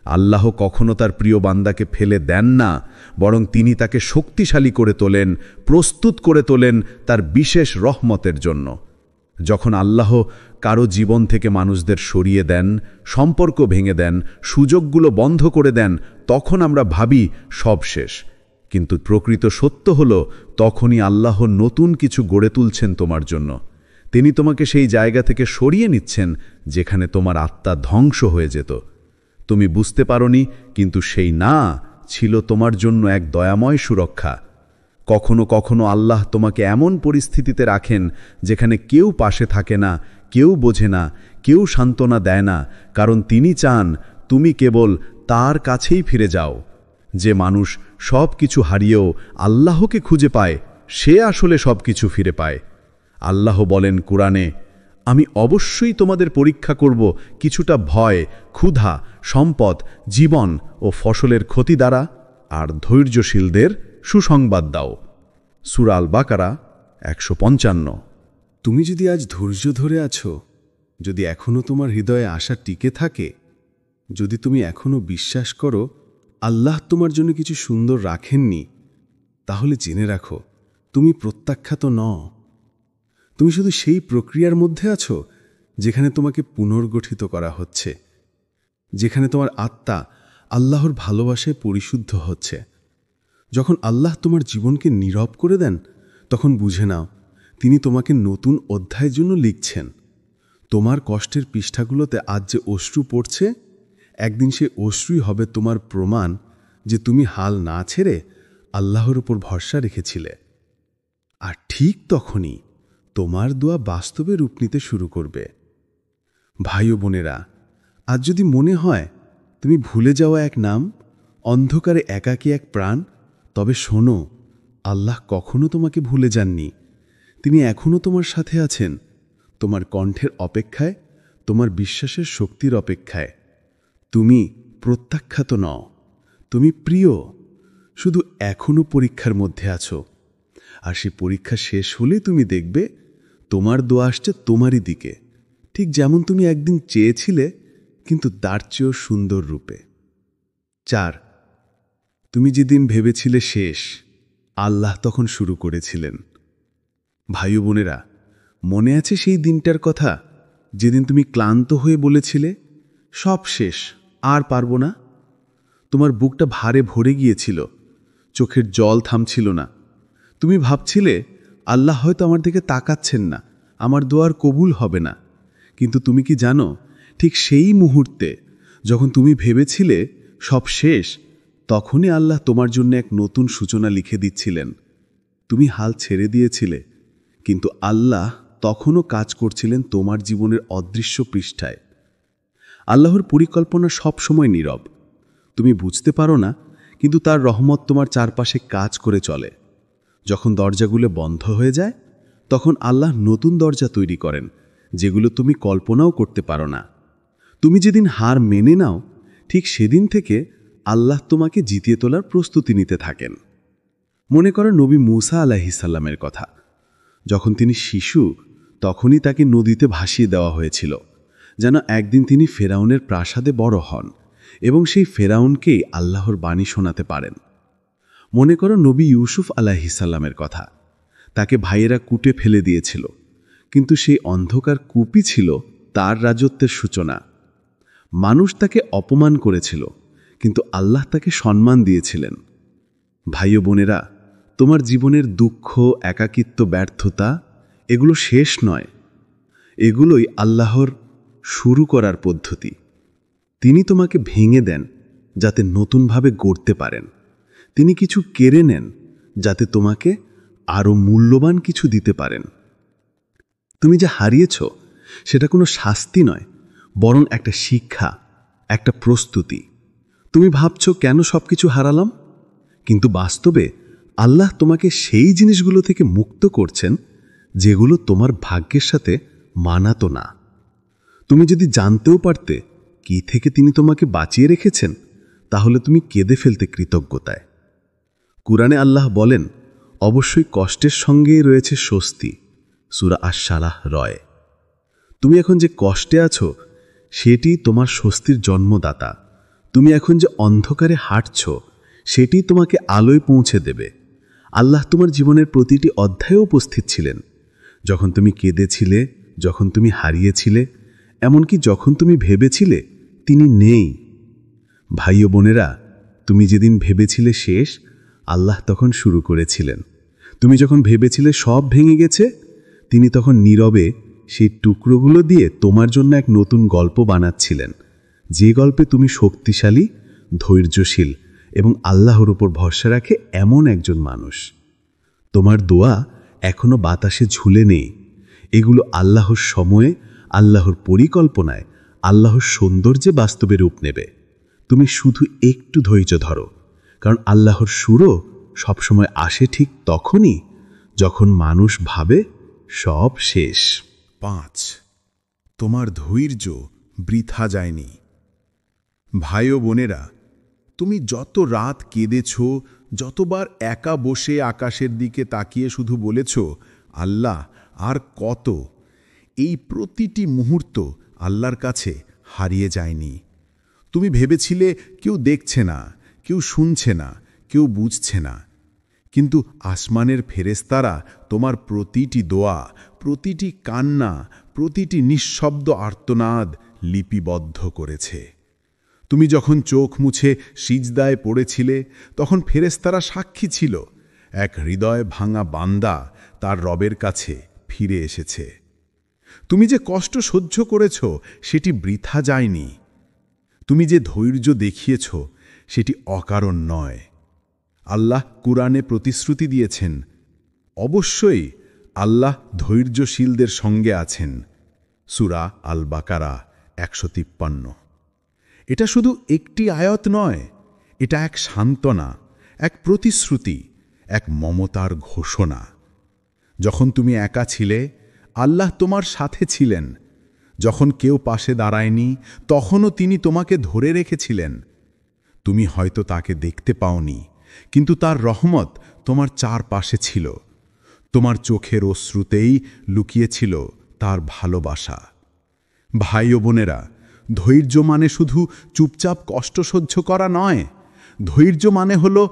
আল্লাহ কখনো তার প্রিয় বান্দাকে ফেলে দেন না, বরং তিনি তাকে শক্তিশালী করে তোলেন, প্রস্তুত করে তোলেন তার বিশেষ রহমতের জন্য। যখন আল্লাহ কারো জীবন থেকে মানুষদের সরিয়ে দেন, সম্পর্ক ভেঙে দেন, সুযোগগুলো বন্ধ করে দেন, তখন আমরা ভাবি সব শেষ। কিন্তু প্রকৃত সত্য হল তখনই আল্লাহ নতুন কিছু গড়ে তুলছেন তোমার জন্য। তিনি তোমাকে সেই জায়গা থেকে সরিয়ে নিচ্ছেন যেখানে তোমার আত্মা ধ্বংস হয়ে যেত। তুমি বুঝতে পারোনি, কিন্তু সেই না ছিল তোমার জন্য এক দয়াময় সুরক্ষা। কখনো কখনো আল্লাহ তোমাকে এমন পরিস্থিতিতে রাখেন যেখানে কেউ পাশে থাকে না, কেউ বোঝে না, কেউ সান্ত্বনা দেয় না, কারণ তিনি চান তুমি কেবল তার কাছেই ফিরে যাও। যে মানুষ সব কিছু হারিয়েও আল্লাহকে খুঁজে পায়, সে আসলে সব কিছু ফিরে পায়। আল্লাহ বলেন কুরআনে, আমি অবশ্যই তোমাদের পরীক্ষা করব কিছুটা ভয়, ক্ষুধা, সম্পদ, জীবন ও ফসলের ক্ষতি দ্বারা, আর ধৈর্যশীলদের সুসংবাদ দাও। সূরা আল বাকারা 155। তুমি যদি আজ ধৈর্য ধরে আছো, যদি এখনও তোমার হৃদয়ে আশা টিকে থাকে, যদি তুমি এখনও বিশ্বাস করো আল্লাহ তোমার জন্য কিছু সুন্দর রাখেননি, তাহলে জেনে রাখো তুমি প্রত্যাখ্যাত নও। তুমি শুধু সেই প্রক্রিয়ার মধ্যে আছো যেখানে তোমাকে পুনর্গঠিত করা হচ্ছে, যেখানে তোমার আত্মা আল্লাহর ভালোবাসায় পরিশুদ্ধ হচ্ছে। যখন আল্লাহ তোমার জীবনকে নীরব করে দেন, তখন বুঝে নাও তিনি তোমাকে নতুন অধ্যায়ের জন্য লিখছেন। তোমার কষ্টের পৃষ্ঠাগুলোতে আজ যে অশ্রু পড়ছে, একদিন সে অশ্রুই হবে তোমার প্রমাণ যে তুমি হাল না ছেড়ে আল্লাহর উপর ভরসা রেখেছিলে। আর ঠিক তখনই তোমার দোয়া বাস্তবে রূপ নিতে শুরু করবে। ভাই ও বোনেরা, আজ যদি মনে হয় তুমি ভুলে যাওয়া এক নাম, অন্ধকারে একাকী এক প্রাণ, তবে শোনো, আল্লাহ কখনো তোমাকে ভুলে যাননি। তিনি এখনও তোমার সাথে আছেন, তোমার কণ্ঠের অপেক্ষায়, তোমার বিশ্বাসের শক্তির অপেক্ষায়। তুমি প্রত্যাখ্যাত নও, তুমি প্রিয়। শুধু এখনও পরীক্ষার মধ্যে আছো, আর সেই পরীক্ষা শেষ হলে তুমি দেখবে তোমার দোয়া আসছে তোমারই দিকে, ঠিক যেমন তুমি একদিন চেয়েছিলে, কিন্তু তার চেয়েও সুন্দর রূপে। 4, তুমি যেদিন ভেবেছিলে শেষ, আল্লাহ তখন শুরু করেছিলেন। ভাই ও বোনেরা, মনে আছে সেই দিনটার কথা যেদিন তুমি ক্লান্ত হয়ে বলেছিলে, সব শেষ, আর পারবো না? তোমার বুকটা ভারে ভরে গিয়েছিল, চোখের জল থামছিল না। তুমি ভাবছিলে আল্লাহ হয়তো আমার দিকে তাকাচ্ছেন না, আমার দোয়ার কবুল হবে না। কিন্তু তুমি কি জানো, ঠিক সেই মুহূর্তে যখন তুমি ভেবেছিলে সব শেষ, তখনই আল্লাহ তোমার জন্য এক নতুন সূচনা লিখে দিচ্ছিলেন। তুমি হাল ছেড়ে দিয়েছিলে, কিন্তু আল্লাহ তখনও কাজ করছিলেন তোমার জীবনের অদৃশ্য পৃষ্ঠায়। আল্লাহর পরিকল্পনা সব সময় নীরব, তুমি বুঝতে পারো না, কিন্তু তার রহমত তোমার চারপাশে কাজ করে চলে। যখন দরজাগুলো বন্ধ হয়ে যায়, তখন আল্লাহ নতুন দরজা তৈরি করেন, যেগুলো তুমি কল্পনাও করতে পারো না। তুমি যেদিন হার মেনে নাও, ঠিক সেদিন থেকে আল্লাহ তোমাকে জিতিয়ে তোলার প্রস্তুতি নিতে থাকেন। মনে করো নবী মূসা আলাইহিসসালামের কথা। যখন তিনি শিশু, তখনই তাকে নদীতে ভাসিয়ে দেওয়া হয়েছিল, যেন একদিন তিনি ফেরাউনের প্রাসাদে বড় হন এবং সেই ফেরাউনকেই আল্লাহর বাণী শোনাতে পারেন। মনে করো নবী ইউসুফ আলাইহিসসালামের কথা। তাকে ভাইয়েরা কুটে ফেলে দিয়েছিল, কিন্তু সেই অন্ধকার কূপই ছিল তার রাজত্বের সূচনা। মানুষ তাকে অপমান করেছিল, কিন্তু আল্লাহ তাকে সম্মান দিয়েছিলেন। ভাই ও বোনেরা, তোমার জীবনের দুঃখ, একাকিত্ব, ব্যর্থতা, এগুলো শেষ নয়, এগুলোই আল্লাহর শুরু করার পদ্ধতি। তিনি তোমাকে ভেঙে দেন যাতে নতুনভাবে গড়তে পারেন। তিনি কিছু কেড়ে নেন যাতে তোমাকে আরও মূল্যবান কিছু দিতে পারেন। তুমি যা হারিয়েছ সেটা কোনো শাস্তি নয়, বরং একটা শিক্ষা, একটা প্রস্তুতি। তুমি ভাবছ কেন সব কিছু হারালাম, কিন্তু বাস্তবে আল্লাহ তোমাকে সেই জিনিসগুলো থেকে মুক্ত করছেন যেগুলো তোমার ভাগ্যের সাথে মানাতো না। তুমি যদি জানতেও পারতে কি থেকে তিনি তোমাকে বাঁচিয়ে রেখেছেন, তাহলে তুমি কেঁদে ফেলতে কৃতজ্ঞতায়। কুরআনে আল্লাহ বলেন, অবশ্যই কষ্টের সঙ্গেই রয়েছে স্বস্তি। সূরা আশ-শারাহ 9। তুমি এখন যে কষ্টে আছো, সেটি তোমার স্বস্তির জন্মদাতা। তুমি এখন যে অন্ধকারে হাঁটছ, সেটি তোমাকে আলোয় পৌঁছে দেবে। আল্লাহ তোমার জীবনের প্রতিটি অধ্যায়ে উপস্থিত ছিলেন। যখন তুমি কেঁদেছিলে, যখন তুমি হারিয়েছিলে, এমনকি যখন তুমি ভেবেছিলে তিনি নেই। ভাই ও বোনেরা, তুমি যেদিন ভেবেছিলে শেষ, আল্লাহ তখন শুরু করেছিলেন। তুমি যখন ভেবেছিলে সব ভেঙে গেছে, তিনি তখন নীরবে সেই টুকরোগুলো দিয়ে তোমার জন্য এক নতুন গল্প বানাচ্ছিলেন, যে গল্পে তুমি শক্তিশালী, ধৈর্যশীল এবং আল্লাহর উপর ভরসা রাখে এমন একজন মানুষ। তোমার দোয়া এখনো বাতাসে ঝুলে নেই। এগুলো আল্লাহর সময়ে, আল্লাহর পরিকল্পনায়, আল্লাহর সৌন্দর্যে বাস্তবে রূপ নেবে। তুমি শুধু একটু ধৈর্য ধরো, কারণ আল্লাহর সুরও সবসময় আসে ঠিক তখনই যখন মানুষ ভাবে সব শেষ। 5. তোমার ধৈর্য বৃথা যায়নি। ভাই ও বোনেরা, তুমি যত রাত কেঁদেছ, যতবার একা বসে আকাশের দিকে তাকিয়ে শুধু বলেছ, আল্লাহ আর কত, এই প্রতিটি মুহূর্ত আল্লাহর কাছে হারিয়ে যায়নি। তুমি ভেবেছিলে কেউ দেখছে না, কেউ শুনছে না, কেউ বুঝছে না, কিন্তু আসমানের ফেরেশতারা তোমার প্রতিটি দোয়া, প্রতিটি কান্না, প্রতিটি নিঃশব্দ আর্তনাদ লিপিবদ্ধ করেছে। তুমি যখন চোখ মুছে সিজদায় পড়েছিলে, তখন ফেরেশতারা সাক্ষী ছিল, এক হৃদয় ভাঙা বান্দা তার রবের কাছে ফিরে এসেছে। তুমি যে কষ্ট সহ্য করেছ, সেটি বৃথা যায়নি। তুমি যে ধৈর্য দেখিয়েছ, সেটি অকারণ নয়। আল্লাহ কুরআনে প্রতিশ্রুতি দিয়েছেন, অবশ্যই আল্লাহ ধৈর্যশীলদের সঙ্গে আছেন। সূরা আল বাকারা 153। এটা শুধু একটি আয়াত নয়, এটা এক সান্ত্বনা, এক প্রতিশ্রুতি, এক মমতার ঘোষণা। যখন তুমি একা ছিলে, আল্লাহ তোমার সাথে ছিলেন। যখন কেউ পাশে দাঁড়ায়নি, তখনও তিনি তোমাকে ধরে রেখেছিলেন। তুমি হয়তো তাকে দেখতে পাওনি, কিন্তু তার রহমত তোমার চারপাশে ছিল। তোমার চোখের অশ্রুতেই লুকিয়েছিল তার ভালোবাসা। ভাই ও বোনেরা, ধৈর্য মানে শুধু চুপচাপ কষ্ট সহ্য করা নয়। ধৈর্য মানে হলো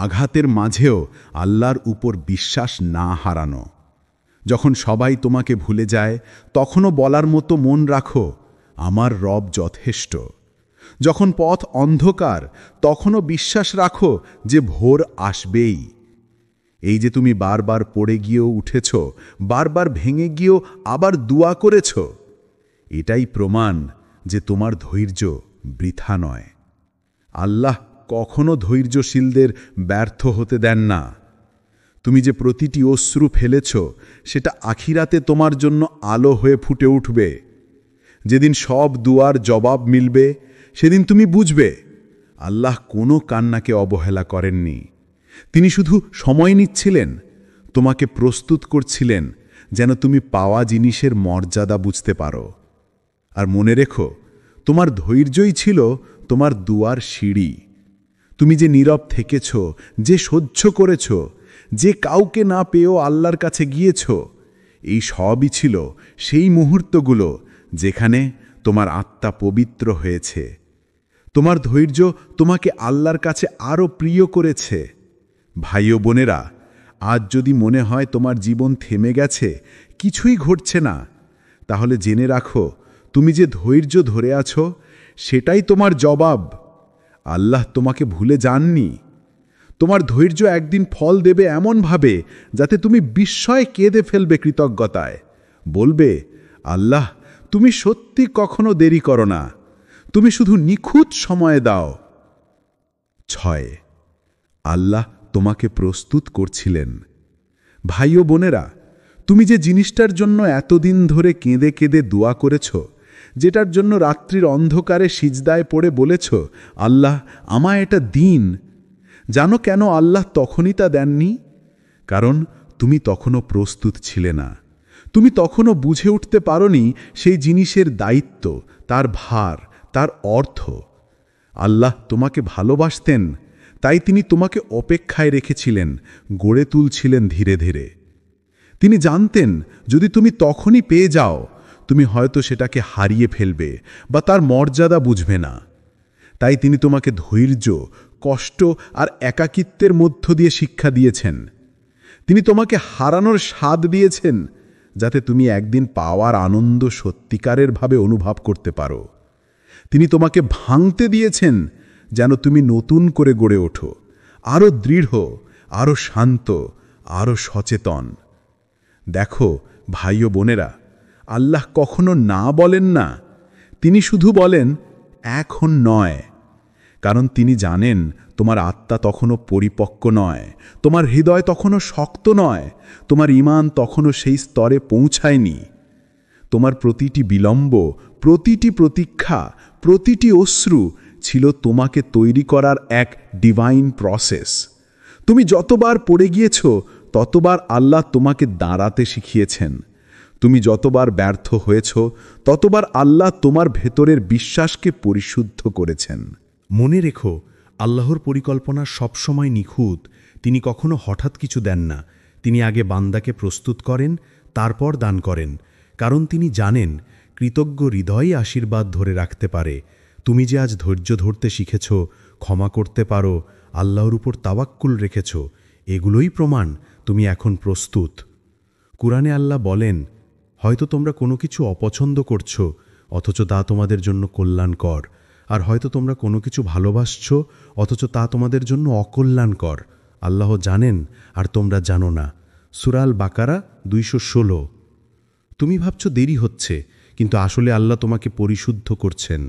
আঘাতের মাঝেও আল্লাহর উপর বিশ্বাস না হারানো। যখন সবাই তোমাকে ভুলে যায়, তখনও বলার মতো মন রাখো, আমার রব যথেষ্ট। যখন পথ অন্ধকার, তখনও বিশ্বাস রাখো যে ভোর আসবেই। এই যে তুমি বারবার পড়ে গিয়েও উঠেছ, বারবার ভেঙে গিয়েও আবার দোয়া করেছ, এটাই প্রমাণ যে তোমার ধৈর্য বৃথা নয়। আল্লাহ কখনো ধৈর্যশীলদের ব্যর্থ হতে দেন না। তুমি যে প্রতিটি অশ্রু ফেলেছ, সেটা আখিরাতে তোমার জন্য আলো হয়ে ফুটে উঠবে। যেদিন সব দুয়ার জবাব মিলবে, সেদিন তুমি বুঝবে আল্লাহ কোনো কান্নাকে অবহেলা করেননি। তিনি শুধু সময় নিচ্ছিলেন, তোমাকে প্রস্তুত করছিলেন যেন তুমি পাওয়া জিনিসের মর্যাদা বুঝতে পারো। আর মনে রেখো, তোমার ধৈর্যই ছিল তোমার দুয়ার সিঁড়ি। তুমি যে নীরব থেকেছ, যে সহ্য করেছ, যে কাউকে না পেয়েও আল্লাহর কাছে গিয়েছ, এই সবই ছিল সেই মুহূর্তগুলো যেখানে তোমার আত্মা পবিত্র হয়েছে। তোমার ধৈর্য তোমাকে আল্লাহর কাছে আরও প্রিয় করেছে। ভাই ও বোনেরা, আজ যদি মনে হয় তোমার জীবন থেমে গেছে, কিছুই ঘটছে না, তাহলে জেনে রাখো, তুমি যে ধৈর্য ধরে আছো, সেটাই তোমার জবাব। আল্লাহ তোমাকে ভুলে যাননি। তোমার ধৈর্য একদিন ফল দেবে এমনভাবে যাতে তুমি বিস্ময়ে কেঁদে ফেলবে কৃতজ্ঞতায়। বলবে, আল্লাহ, তুমি সত্যি কখনো দেরি করো না, তুমি শুধু নিখুঁত সময় দাও। 6. আল্লাহ তোমাকে প্রস্তুত করছিলেন। ভাই ও বোনেরা, তুমি যে জিনিসটার জন্য এতদিন ধরে কেঁদে কেঁদে দোয়া করেছ, যেটার জন্য রাত্রির অন্ধকারে সিজদায় পড়ে বলেছ, আল্লাহ আমায় এটা দিন, জানো কেন আল্লাহ তখনই তা দেননি? কারণ তুমি তখনও প্রস্তুত ছিলে না। তুমি তখনও বুঝে উঠতে পারোনি সেই জিনিসের দায়িত্ব, তার ভার, তার অর্থ। আল্লাহ তোমাকে ভালোবাসতেন, তাই তিনি তোমাকে অপেক্ষায় রেখেছিলেন, গড়ে তুলছিলেন ধীরে ধীরে। তিনি জানতেন যদি তুমি তখনই পেয়ে যাও, তুমি হয়তো সেটাকে হারিয়ে ফেলবে বা তার মর্যাদা বুঝবে না। তাই তিনি তোমাকে ধৈর্য, কষ্ট আর একাকিত্বের মধ্য দিয়ে শিক্ষা দিয়েছেন। তিনি তোমাকে হারানোর স্বাদ দিয়েছেন, যাতে তুমি একদিন পাওয়ার আনন্দ সত্যিকারের ভাবে অনুভব করতে পারো। তিনি তোমাকে ভাঙতে দিয়েছেন যেন তুমি নতুন করে গড়ে ওঠো, আরও দৃঢ়, আরও শান্ত, আরও সচেতন। দেখো ভাই ও বোনেরা, আল্লাহ কখনো না বলেন না, তিনি শুধু বলেন এখন নয়। কারণ তিনি জানেন তোমার আত্মা তখনও পরিপক্ক নয়, তোমার হৃদয় তখনও শক্ত নয়, তোমার ঈমান তখনও সেই স্তরে পৌঁছায়নি। তোমার প্রতিটি বিলম্ব, প্রতিটি প্রতীক্ষা, প্রতিটি অশ্রু ছিল তোমাকে তৈরি করার এক ডিভাইন প্রসেস। তুমি যতবার পড়ে গিয়েছ ততবার আল্লাহ তোমাকে দাঁড়াতে শিখিয়েছেন। তুমি যতবার ব্যর্থ হয়েছ ততবার আল্লাহ তোমার ভেতরের বিশ্বাসকে পরিশুদ্ধ করেছেন। মনে রেখো, আল্লাহর পরিকল্পনা সবসময় নিখুঁত। তিনি কখনো হঠাৎ কিছু দেন না। তিনি আগে বান্দাকে প্রস্তুত করেন, তারপর দান করেন। কারণ তিনি জানেন কৃতজ্ঞ হৃদয়ই আশীর্বাদ ধরে রাখতে পারে। তুমি যে আজ ধৈর্য ধরতে শিখেছ, ক্ষমা করতে পারো, আল্লাহর উপর তাওয়াক্কুল রেখেছ, এগুলোই প্রমাণ তুমি এখন প্রস্তুত। কুরআনে আল্লাহ বলেন, হয়তো তোমরা কোনো কিছু অপছন্দ করছো, অথচ তা তোমাদের জন্য কল্যাণকর। আর হয়তো তোমরা কোনো কিছু ভালোবাসছ, অথচ তা তোমাদের জন্য অকল্যাণকর। আল্লাহ জানেন আর তোমরা জানো না। সূরা আল বাকারা 216। তুমি ভাবছ দেরি হচ্ছে, কিন্তু আসলে আল্লাহ তোমাকে পরিশুদ্ধ করছেন।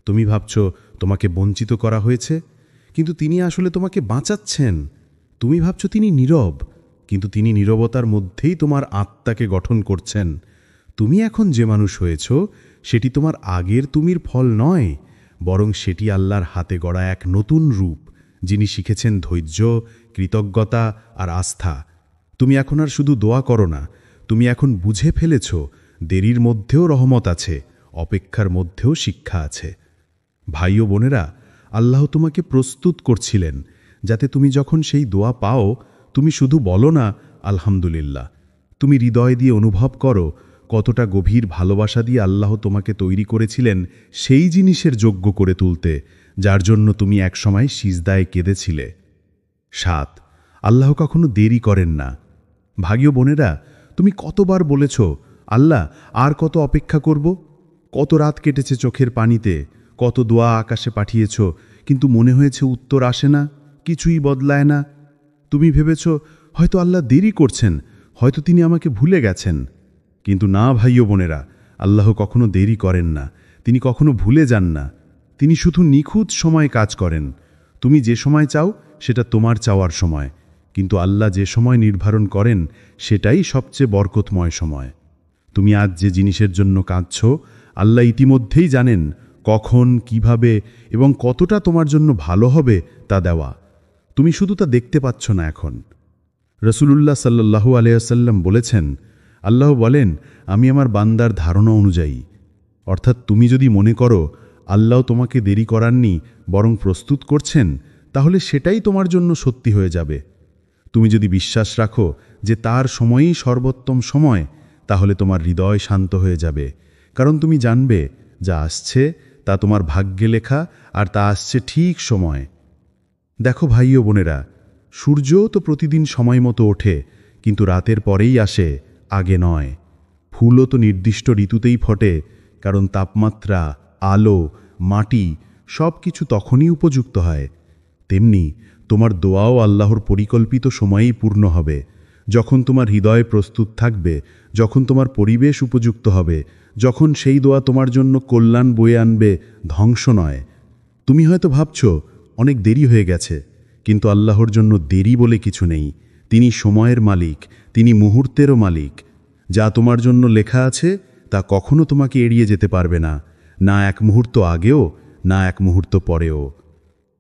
তুমি ভাবছ তোমাকে বঞ্চিত করা হয়েছে, কিন্তু তিনি আসলে তোমাকে বাঁচাচ্ছেন। তুমি ভাবছ তিনি নীরব, কিন্তু তিনি নীরবতার মধ্যেই তোমার আত্মাকে গঠন করছেন। তুমি এখন যে মানুষ হয়েছ সেটি তোমার আগের তুমির ফল নয়, বরং সেটি আল্লাহর হাতে গড়া এক নতুন রূপ, যিনি শিখেছেন ধৈর্য, কৃতজ্ঞতা আর আস্থা। তুমি এখন আর শুধু দোয়া করো না, তুমি এখন বুঝে ফেলেছ দেরির মধ্যেও রহমত আছে, অপেক্ষার মধ্যেও শিক্ষা আছে। ভাই ও বোনেরা, আল্লাহ তোমাকে প্রস্তুত করছিলেন যাতে তুমি যখন সেই দোয়া পাও, তুমি শুধু বলো না আলহামদুলিল্লাহ, তুমি হৃদয় দিয়ে অনুভব করো কতটা গভীর ভালোবাসা দিয়ে আল্লাহ তোমাকে তৈরি করেছিলেন সেই জিনিসের যোগ্য করে তুলতে, যার জন্য তুমি একসময় সিজদায় কেঁদেছিলে। 7, আল্লাহ কখনো দেরি করেন না। ভাগীয় বোনেরা, তুমি কতবার বলেছ, আল্লাহ আর কত অপেক্ষা করব? কত রাত কেটেছে চোখের পানিতে, কত দোয়া আকাশে পাঠিয়েছ, কিন্তু মনে হয়েছে উত্তর আসে না, কিছুই বদলায় না। তুমি ভেবেছ হয়তো আল্লাহ দেরি করছেন, হয়তো তিনি আমাকে ভুলে গেছেন। কিন্তু না ভাইও বোনেরা, আল্লাহ কখনো দেরি করেন না, তিনি কখনো ভুলে যান না। তিনি শুধু নিখুঁত সময় কাজ করেন। তুমি যে সময় চাও সেটা তোমার চাওয়ার সময়, কিন্তু আল্লাহ যে সময় নির্ধারণ করেন সেটাই সবচেয়ে বরকতময় সময়। তুমি আজ যে জিনিসের জন্য কাঁদছ, আল্লাহ ইতিমধ্যেই জানেন কখন, কিভাবে এবং কতটা তোমার জন্য ভালো হবে তা দেওয়া। তুমি শুধু তা দেখতে পাচ্ছ না এখন। রাসূলুল্লাহ সাল্লাল্লাহু আলাইহি ওয়াসাল্লাম বলেছেন, আল্লাহ বলেন, আমি আমার বান্দার ধারণা অনুযায়ী। অর্থাৎ তুমি যদি মনে করো আল্লাহ তোমাকে দেরি করাননি, বরং প্রস্তুত করছেন, তাহলে সেটাই তোমার জন্য সত্যি হয়ে যাবে। তুমি যদি বিশ্বাস রাখো যে তার সময়ই সর্বোত্তম সময়, তাহলে তোমার হৃদয় শান্ত হয়ে যাবে। কারণ তুমি জানবে যা আসছে তা তোমার ভাগ্যে লেখা, আর তা আসছে ঠিক সময়। দেখো ভাই ও বোনেরা, সূর্যও তো প্রতিদিন সময় মতো ওঠে, কিন্তু রাতের পরেই আসে, আগে নয়। ফুলও তো নির্দিষ্ট ঋতুতেই ফোটে, কারণ তাপমাত্রা, আলো, মাটি সব কিছু তখনই উপযুক্ত হয়। তেমনি তোমার দোয়াও আল্লাহর পরিকল্পিত সময়েই পূর্ণ হবে, যখন তোমার হৃদয় প্রস্তুত থাকবে, যখন তোমার পরিবেশ উপযুক্ত হবে, যখন সেই দোয়া তোমার জন্য কল্যাণ বয়ে আনবে, ধ্বংস নয়। তুমি হয়তো ভাবছ অনেক দেরি হয়ে গেছে, কিন্তু আল্লাহর জন্য দেরি বলে কিছু নেই। তিনি সময়ের মালিক, তিনি মুহূর্তেরও মালিক। যা তোমার জন্য লেখা আছে তা কখনো তোমাকে এড়িয়ে যেতে পারবে না, না এক মুহূর্ত আগেও, না এক মুহূর্ত পরেও।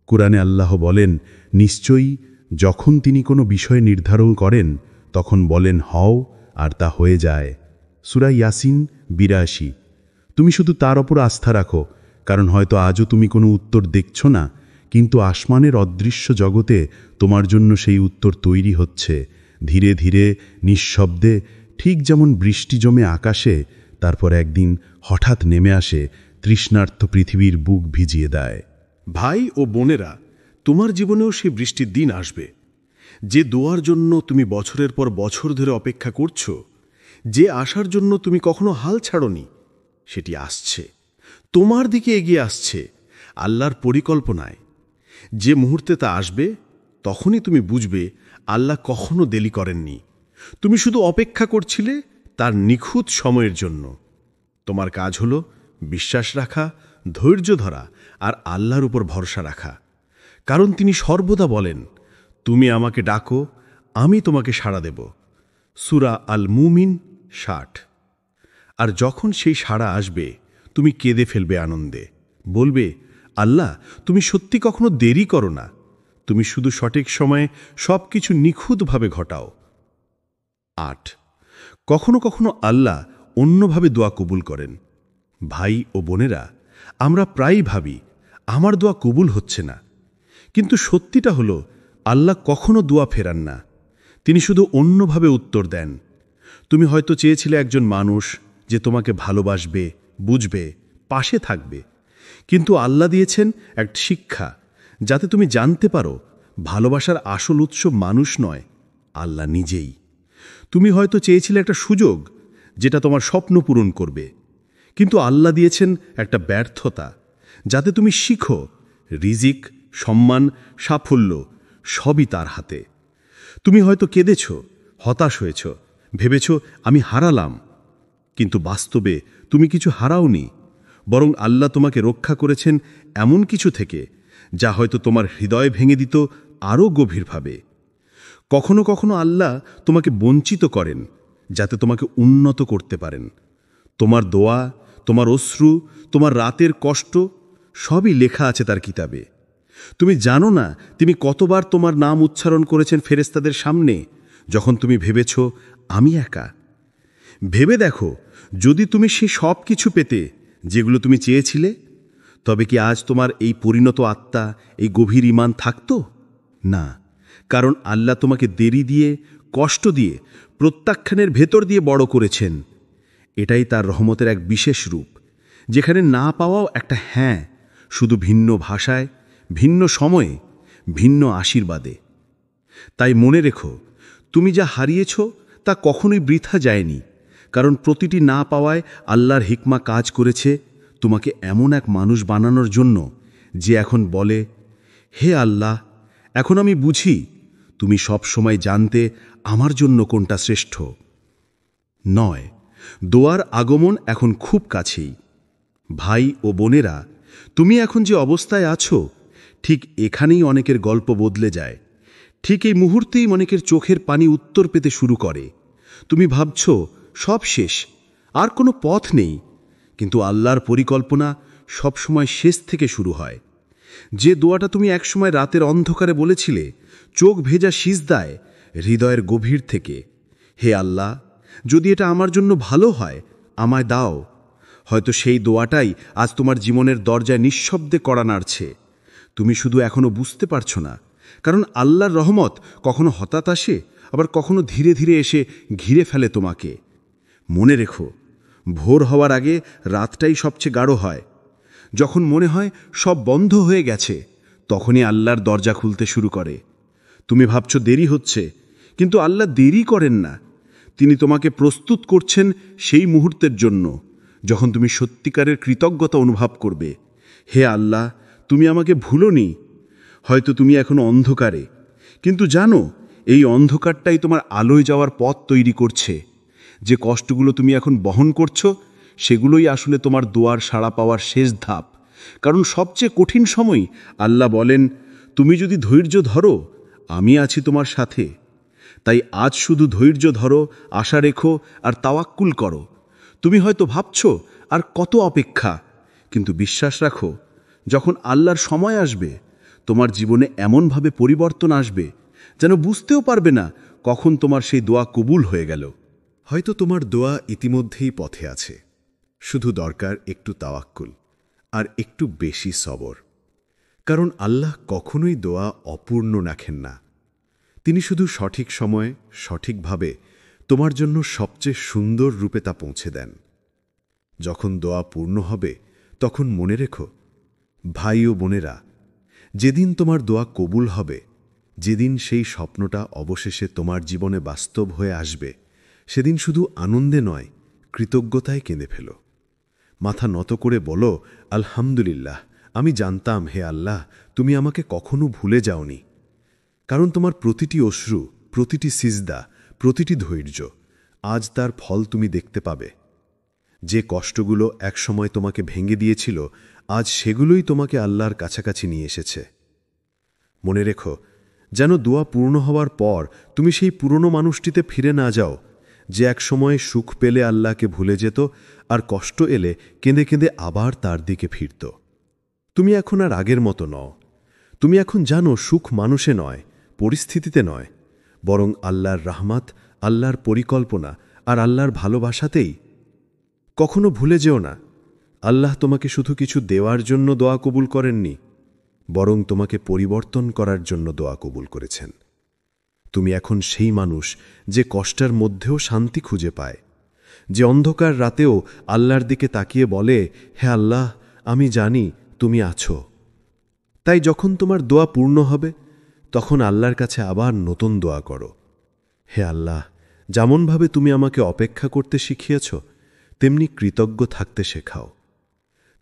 কুরআনে আল্লাহ বলেন, নিশ্চয়ই যখন তিনি কোনো বিষয় নির্ধারণ করেন তখন বলেন হও, আর তা হয়ে যায়। সূরা ইয়াসিন 82। তুমি শুধু তার ওপর আস্থা রাখো, কারণ হয়তো আজও তুমি কোনো উত্তর দেখছ না, কিন্তু আসমানের অদৃশ্য জগতে তোমার জন্য সেই উত্তর তৈরি হচ্ছে, ধীরে ধীরে, নিঃশব্দে, ঠিক যেমন বৃষ্টি জমে আকাশে, তারপর একদিন হঠাৎ নেমে আসে, তৃষ্ণার্ত পৃথিবীর বুক ভিজিয়ে দেয়। ভাই ও বোনেরা, তোমার জীবনেও সেই বৃষ্টির দিন আসবে। যে দোয়ার জন্য তুমি বছরের পর বছর ধরে অপেক্ষা করছো, যে আসার জন্য তুমি কখনো হাল ছাড়নি সেটি আসছে, তোমার দিকে এগিয়ে আসছে আল্লাহর পরিকল্পনায়। যে মুহূর্তে তা আসবে তখনই তুমি বুঝবে আল্লাহ কখনো দেরি করেননি। তুমি শুধু অপেক্ষা করছিলে তার নিখুঁত সময়ের জন্য। তোমার কাজ হলো বিশ্বাস রাখা, ধৈর্য ধরা আর আল্লাহর উপর ভরসা রাখা। কারণ তিনি সর্বদা বলেন, তুমি আমাকে ডাকো, আমি তোমাকে সাড়া দেব। সূরা আল মুমিন ৬০। আর যখন সেই সাড়া আসবে তুমি কেঁদে ফেলবে আনন্দে, বলবে, আল্লাহ তুমি সত্যি কখনো দেরি করো না, তুমি শুধু সঠিক সময়ে সব কিছু নিখুঁতভাবে ঘটাও। ৮, কখনো কখনো আল্লাহ অন্যভাবে দোয়া কবুল করেন। ভাই ও বোনেরা, আমরা প্রায়ই ভাবি আমার দোয়া কবুল হচ্ছে না, কিন্তু সত্যিটা হলো আল্লাহ কখনো দোয়া ফেরান না, তিনি শুধু অন্যভাবে উত্তর দেন। তুমি হয়তো চেয়েছিলে একজন মানুষ যে তোমাকে ভালোবাসবে, বুঝবে, পাশে থাকবে, কিন্তু আল্লাহ দিয়েছেন এক শিক্ষা, যাতে তুমি জানতে পারো ভালোবাসার আসল উৎস মানুষ নয়, আল্লাহ নিজেই। তুমি হয়তো চেয়েছিলে একটা সুযোগ যেটা তোমার স্বপ্ন পূরণ করবে, কিন্তু আল্লাহ দিয়েছেন একটা ব্যর্থতা, যাতে তুমি শিখো রিজিক, সম্মান, সাফল্য সবই তার হাতে। তুমি হয়তো কেঁদেছ, হতাশ হয়েছ, ভেবেছ আমি হারালাম, কিন্তু বাস্তবে তুমি কিছু হারাওনি, বরং আল্লাহ তোমাকে রক্ষা করেছেন এমন কিছু থেকে যা হয়তো তোমার হৃদয় ভেঙে দিত আরও গভীরভাবে। কখনো কখনো আল্লাহ তোমাকে বঞ্চিত করেন যাতে তোমাকে উন্নত করতে পারেন। তোমার দোয়া, তোমার অশ্রু, তোমার রাতের কষ্ট সবই লেখা আছে তার কিতাবে। তুমি জানো না তিনি কতবার তোমার নাম উচ্চারণ করেছেন ফেরেশতাদের সামনে, যখন তুমি ভেবেছ আমি একা। ভেবে দেখো, যদি তুমি সেই সব কিছু পেতে যেগুলো তুমি চেয়েছিলে, তবে কি আজ তোমার এই পরিণত আত্মা, এই গভীর ঈমান থাকত? না, কারণ আল্লাহ তোমাকে দেরি দিয়ে, কষ্ট দিয়ে, প্রত্যাখ্যানের ভেতর দিয়ে বড় করেছেন। এটাই তার রহমতের এক বিশেষ রূপ, যেখানে না পাওয়াও একটা হ্যাঁ, শুধু ভিন্ন ভাষায়, ভিন্ন সময়ে, ভিন্ন আশীর্বাদে। তাই মনে রেখো, তুমি যা হারিয়েছ তা কখনোই বৃথা যায়নি, কারণ প্রতিটি না পাওয়ায় আল্লাহর হিকমা কাজ করেছে তোমাকে এমন এক মানুষ বানানোর জন্য, যে এখন বলে, হে আল্লাহ, এখন আমি বুঝি তুমি সব সময় জানতে আমার জন্য কোনটা শ্রেষ্ঠ। ৯, দোয়ার আগমন এখন খুব কাছেই। ভাই ও বোনেরা, তুমি এখন যে অবস্থায় আছো, ঠিক এখানেই অনেকের গল্প বদলে যায়। ঠিক এই মুহূর্তেই অনেকের চোখের পানি উত্তর পেতে শুরু করে। তুমি ভাবছ সব শেষ, আর কোনো পথ নেই, কিন্তু আল্লাহর পরিকল্পনা সবসময় শেষ থেকে শুরু হয়। যে দোয়াটা তুমি একসময় রাতের অন্ধকারে বলেছিলে, চোখ ভেজা সিজদায়, হৃদয়ের গভীর থেকে, হে আল্লাহ, যদি এটা আমার জন্য ভালো হয় আমায় দাও, হয়তো সেই দোয়াটাই আজ তোমার জীবনের দরজায় নিঃশব্দে কড়া নাড়ছে। তুমি শুধু এখনো বুঝতে পারছো না, কারণ আল্লাহর রহমত কখনো হঠাৎ আসে, আবার কখনো ধীরে ধীরে এসে ঘিরে ফেলে তোমাকে। মনে রেখো, ভোর হওয়ার আগে রাতটাই সবচেয়ে গাঢ় হয়। যখন মনে হয় সব বন্ধ হয়ে গেছে, তখনই আল্লাহর দরজা খুলতে শুরু করে। তুমি ভাবছো দেরি হচ্ছে, কিন্তু আল্লাহ দেরি করেন না। তিনি তোমাকে প্রস্তুত করছেন সেই মুহূর্তের জন্য, যখন তুমি সত্যিকারের কৃতজ্ঞতা অনুভব করবে। হে আল্লাহ, তুমি আমাকে ভুলোনি। হয়তো তুমি এখনো অন্ধকারে, কিন্তু জানো এই অন্ধকারটাই তোমার আলোয় যাওয়ার পথ তৈরি করছে। যে কষ্টগুলো তুমি এখন বহন করছো, সেগুলোই আসলে তোমার দোয়ার সাড়া পাওয়ার শেষ ধাপ। কারণ সবচেয়ে কঠিন সময় আল্লাহ বলেন, তুমি যদি ধৈর্য ধরো আমি আছি তোমার সাথে। তাই আজ শুধু ধৈর্য ধরো, আশা রেখো আর তাওয়াক্কুল করো। তুমি হয়তো ভাবছো আর কত অপেক্ষা, কিন্তু বিশ্বাস রাখো, যখন আল্লাহর সময় আসবে তোমার জীবনে এমনভাবে পরিবর্তন আসবে যেন বুঝতেও পারবে না কখন তোমার সেই দোয়া কবুল হয়ে গেল। হয়তো তোমার দোয়া ইতিমধ্যেই পথে আছে, শুধু দরকার একটু তাওয়াক্কুল আর একটু বেশি সবর। কারণ আল্লাহ কখনোই দোয়া অপূর্ণ রাখেন না। তিনি শুধু সঠিক সময়ে, সঠিকভাবে তোমার জন্য সবচেয়ে সুন্দর রূপে তা পৌঁছে দেন। যখন দোয়া পূর্ণ হবে, তখন মনে রেখো, ভাই ও বোনেরা, যেদিন তোমার দোয়া কবুল হবে, যেদিন সেই স্বপ্নটা অবশেষে তোমার জীবনে বাস্তব হয়ে আসবে, সেদিন শুধু আনন্দে নয়, কৃতজ্ঞতায় কেঁদে ফেলো। মাথা নত করে বলো, আলহামদুলিল্লাহ, আমি জানতাম হে আল্লাহ তুমি আমাকে কখনো ভুলে যাওনি। কারণ তোমার প্রতিটি অশ্রু, প্রতিটি সিজদা, প্রতিটি ধৈর্য আজ তার ফল তুমি দেখতে পাবে। যে কষ্টগুলো একসময় তোমাকে ভেঙে দিয়েছিল, আজ সেগুলোই তোমাকে আল্লাহর কাছাকাছি নিয়ে এসেছে। মনে রেখো, যেন দোয়া পূর্ণ হওয়ার পর তুমি সেই পুরনো মানুষটিতে ফিরে না যাও, যে একসময় সুখ পেলে আল্লাহকে ভুলে যেত আর কষ্ট এলে কেঁদে কেঁদে আবার তার দিকে ফিরত। তুমি এখন আর আগের মতো নও। তুমি এখন জানো সুখ মানুষে নয়, পরিস্থিতিতে নয়, বরং আল্লাহর রহমত, আল্লাহর পরিকল্পনা আর আল্লাহর ভালোবাসাতেই। কখনো ভুলে যেও না, আল্লাহ তোমাকে শুধু কিছু দেওয়ার জন্য দোয়া কবুল করেননি, বরং তোমাকে পরিবর্তন করার জন্য দোয়া কবুল করেছেন। তুমি এখন সেই মানুষ যে কষ্টের মধ্যেও শান্তি খুঁজে পায়, যে অন্ধকার রাতেও আল্লাহর দিকে তাকিয়ে বলে, হে আল্লাহ, আমি জানি তুমি আছো। তাই যখন তোমার দোয়া পূর্ণ হবে, তখন আল্লাহর কাছে আবার নতুন দোয়া করো, হে আল্লাহ, যেমনভাবে তুমি আমাকে অপেক্ষা করতে শিখিয়েছ, তেমনি কৃতজ্ঞ থাকতে শেখাও।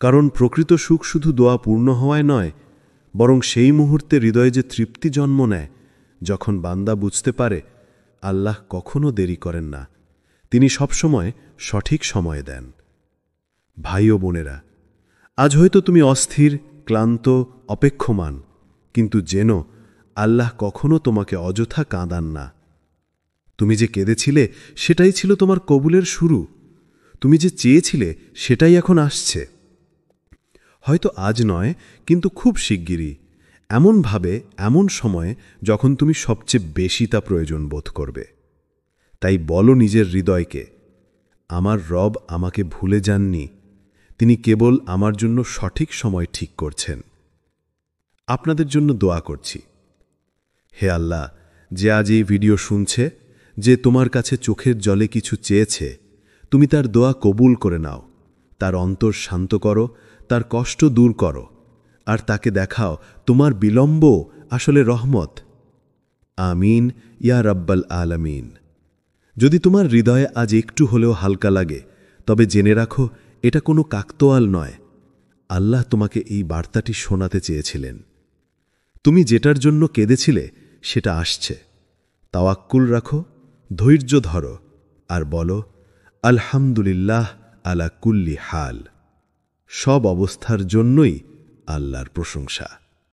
কারণ প্রকৃত সুখ শুধু দোয়া পূর্ণ হওয়ায় নয়, বরং সেই মুহূর্তে হৃদয়ে যে তৃপ্তি জন্ম নেয়, যখন বান্দা বুঝতে পারে আল্লাহ কখনো দেরি করেন না, তিনি সবসময় সঠিক সময় দেন। ভাই ও বোনেরা, আজ হয়তো তুমি অস্থির, ক্লান্ত, অপেক্ষমান, কিন্তু জেনো আল্লাহ কখনো তোমাকে অযথা কাঁদান না। তুমি যে কেঁদেছিলে সেটাই ছিল তোমার কবুলের শুরু। তুমি যে চেয়েছিলে সেটাই এখন আসছে। হয়তো আজ নয়, কিন্তু খুব শিগগিরই, এমনভাবে, এমন সময়ে যখন তুমি সবচেয়ে বেশি তা প্রয়োজন বোধ করবে। তাই বলো নিজের হৃদয়কে, আমার রব আমাকে ভুলে যাননি, তিনি কেবল আমার জন্য সঠিক সময় ঠিক করছেন। আপনাদের জন্য দোয়া করছি। হে আল্লাহ, যে আজ এই ভিডিও শুনছে, যে তোমার কাছে চোখের জলে কিছু চেয়েছে, তুমি তার দোয়া কবুল করে নাও, তার অন্তর শান্ত করো, তার কষ্ট দূর করো, আর তাকে দেখাও তোমার বিলম্ব আসলে রহমত। আমিন ইয়া রাব্বাল আলামিন। যদি তোমার হৃদয়ে আজ একটু হলেও হালকা লাগে, তবে জেনে রাখো এটা কোনো কাকতোয়াল নয়। আল্লাহ তোমাকে এই বার্তাটি শোনাতে চেয়েছিলেন। তুমি যেটার জন্য কেঁদেছিলে সেটা আসছে। তাওয়াক্কুল রাখো, ধৈর্য ধরো, আর বলো, আলহামদুলিল্লাহ আলা কুল্লি হাল। সব অবস্থার জন্যই আল্লাহর প্রশংসা।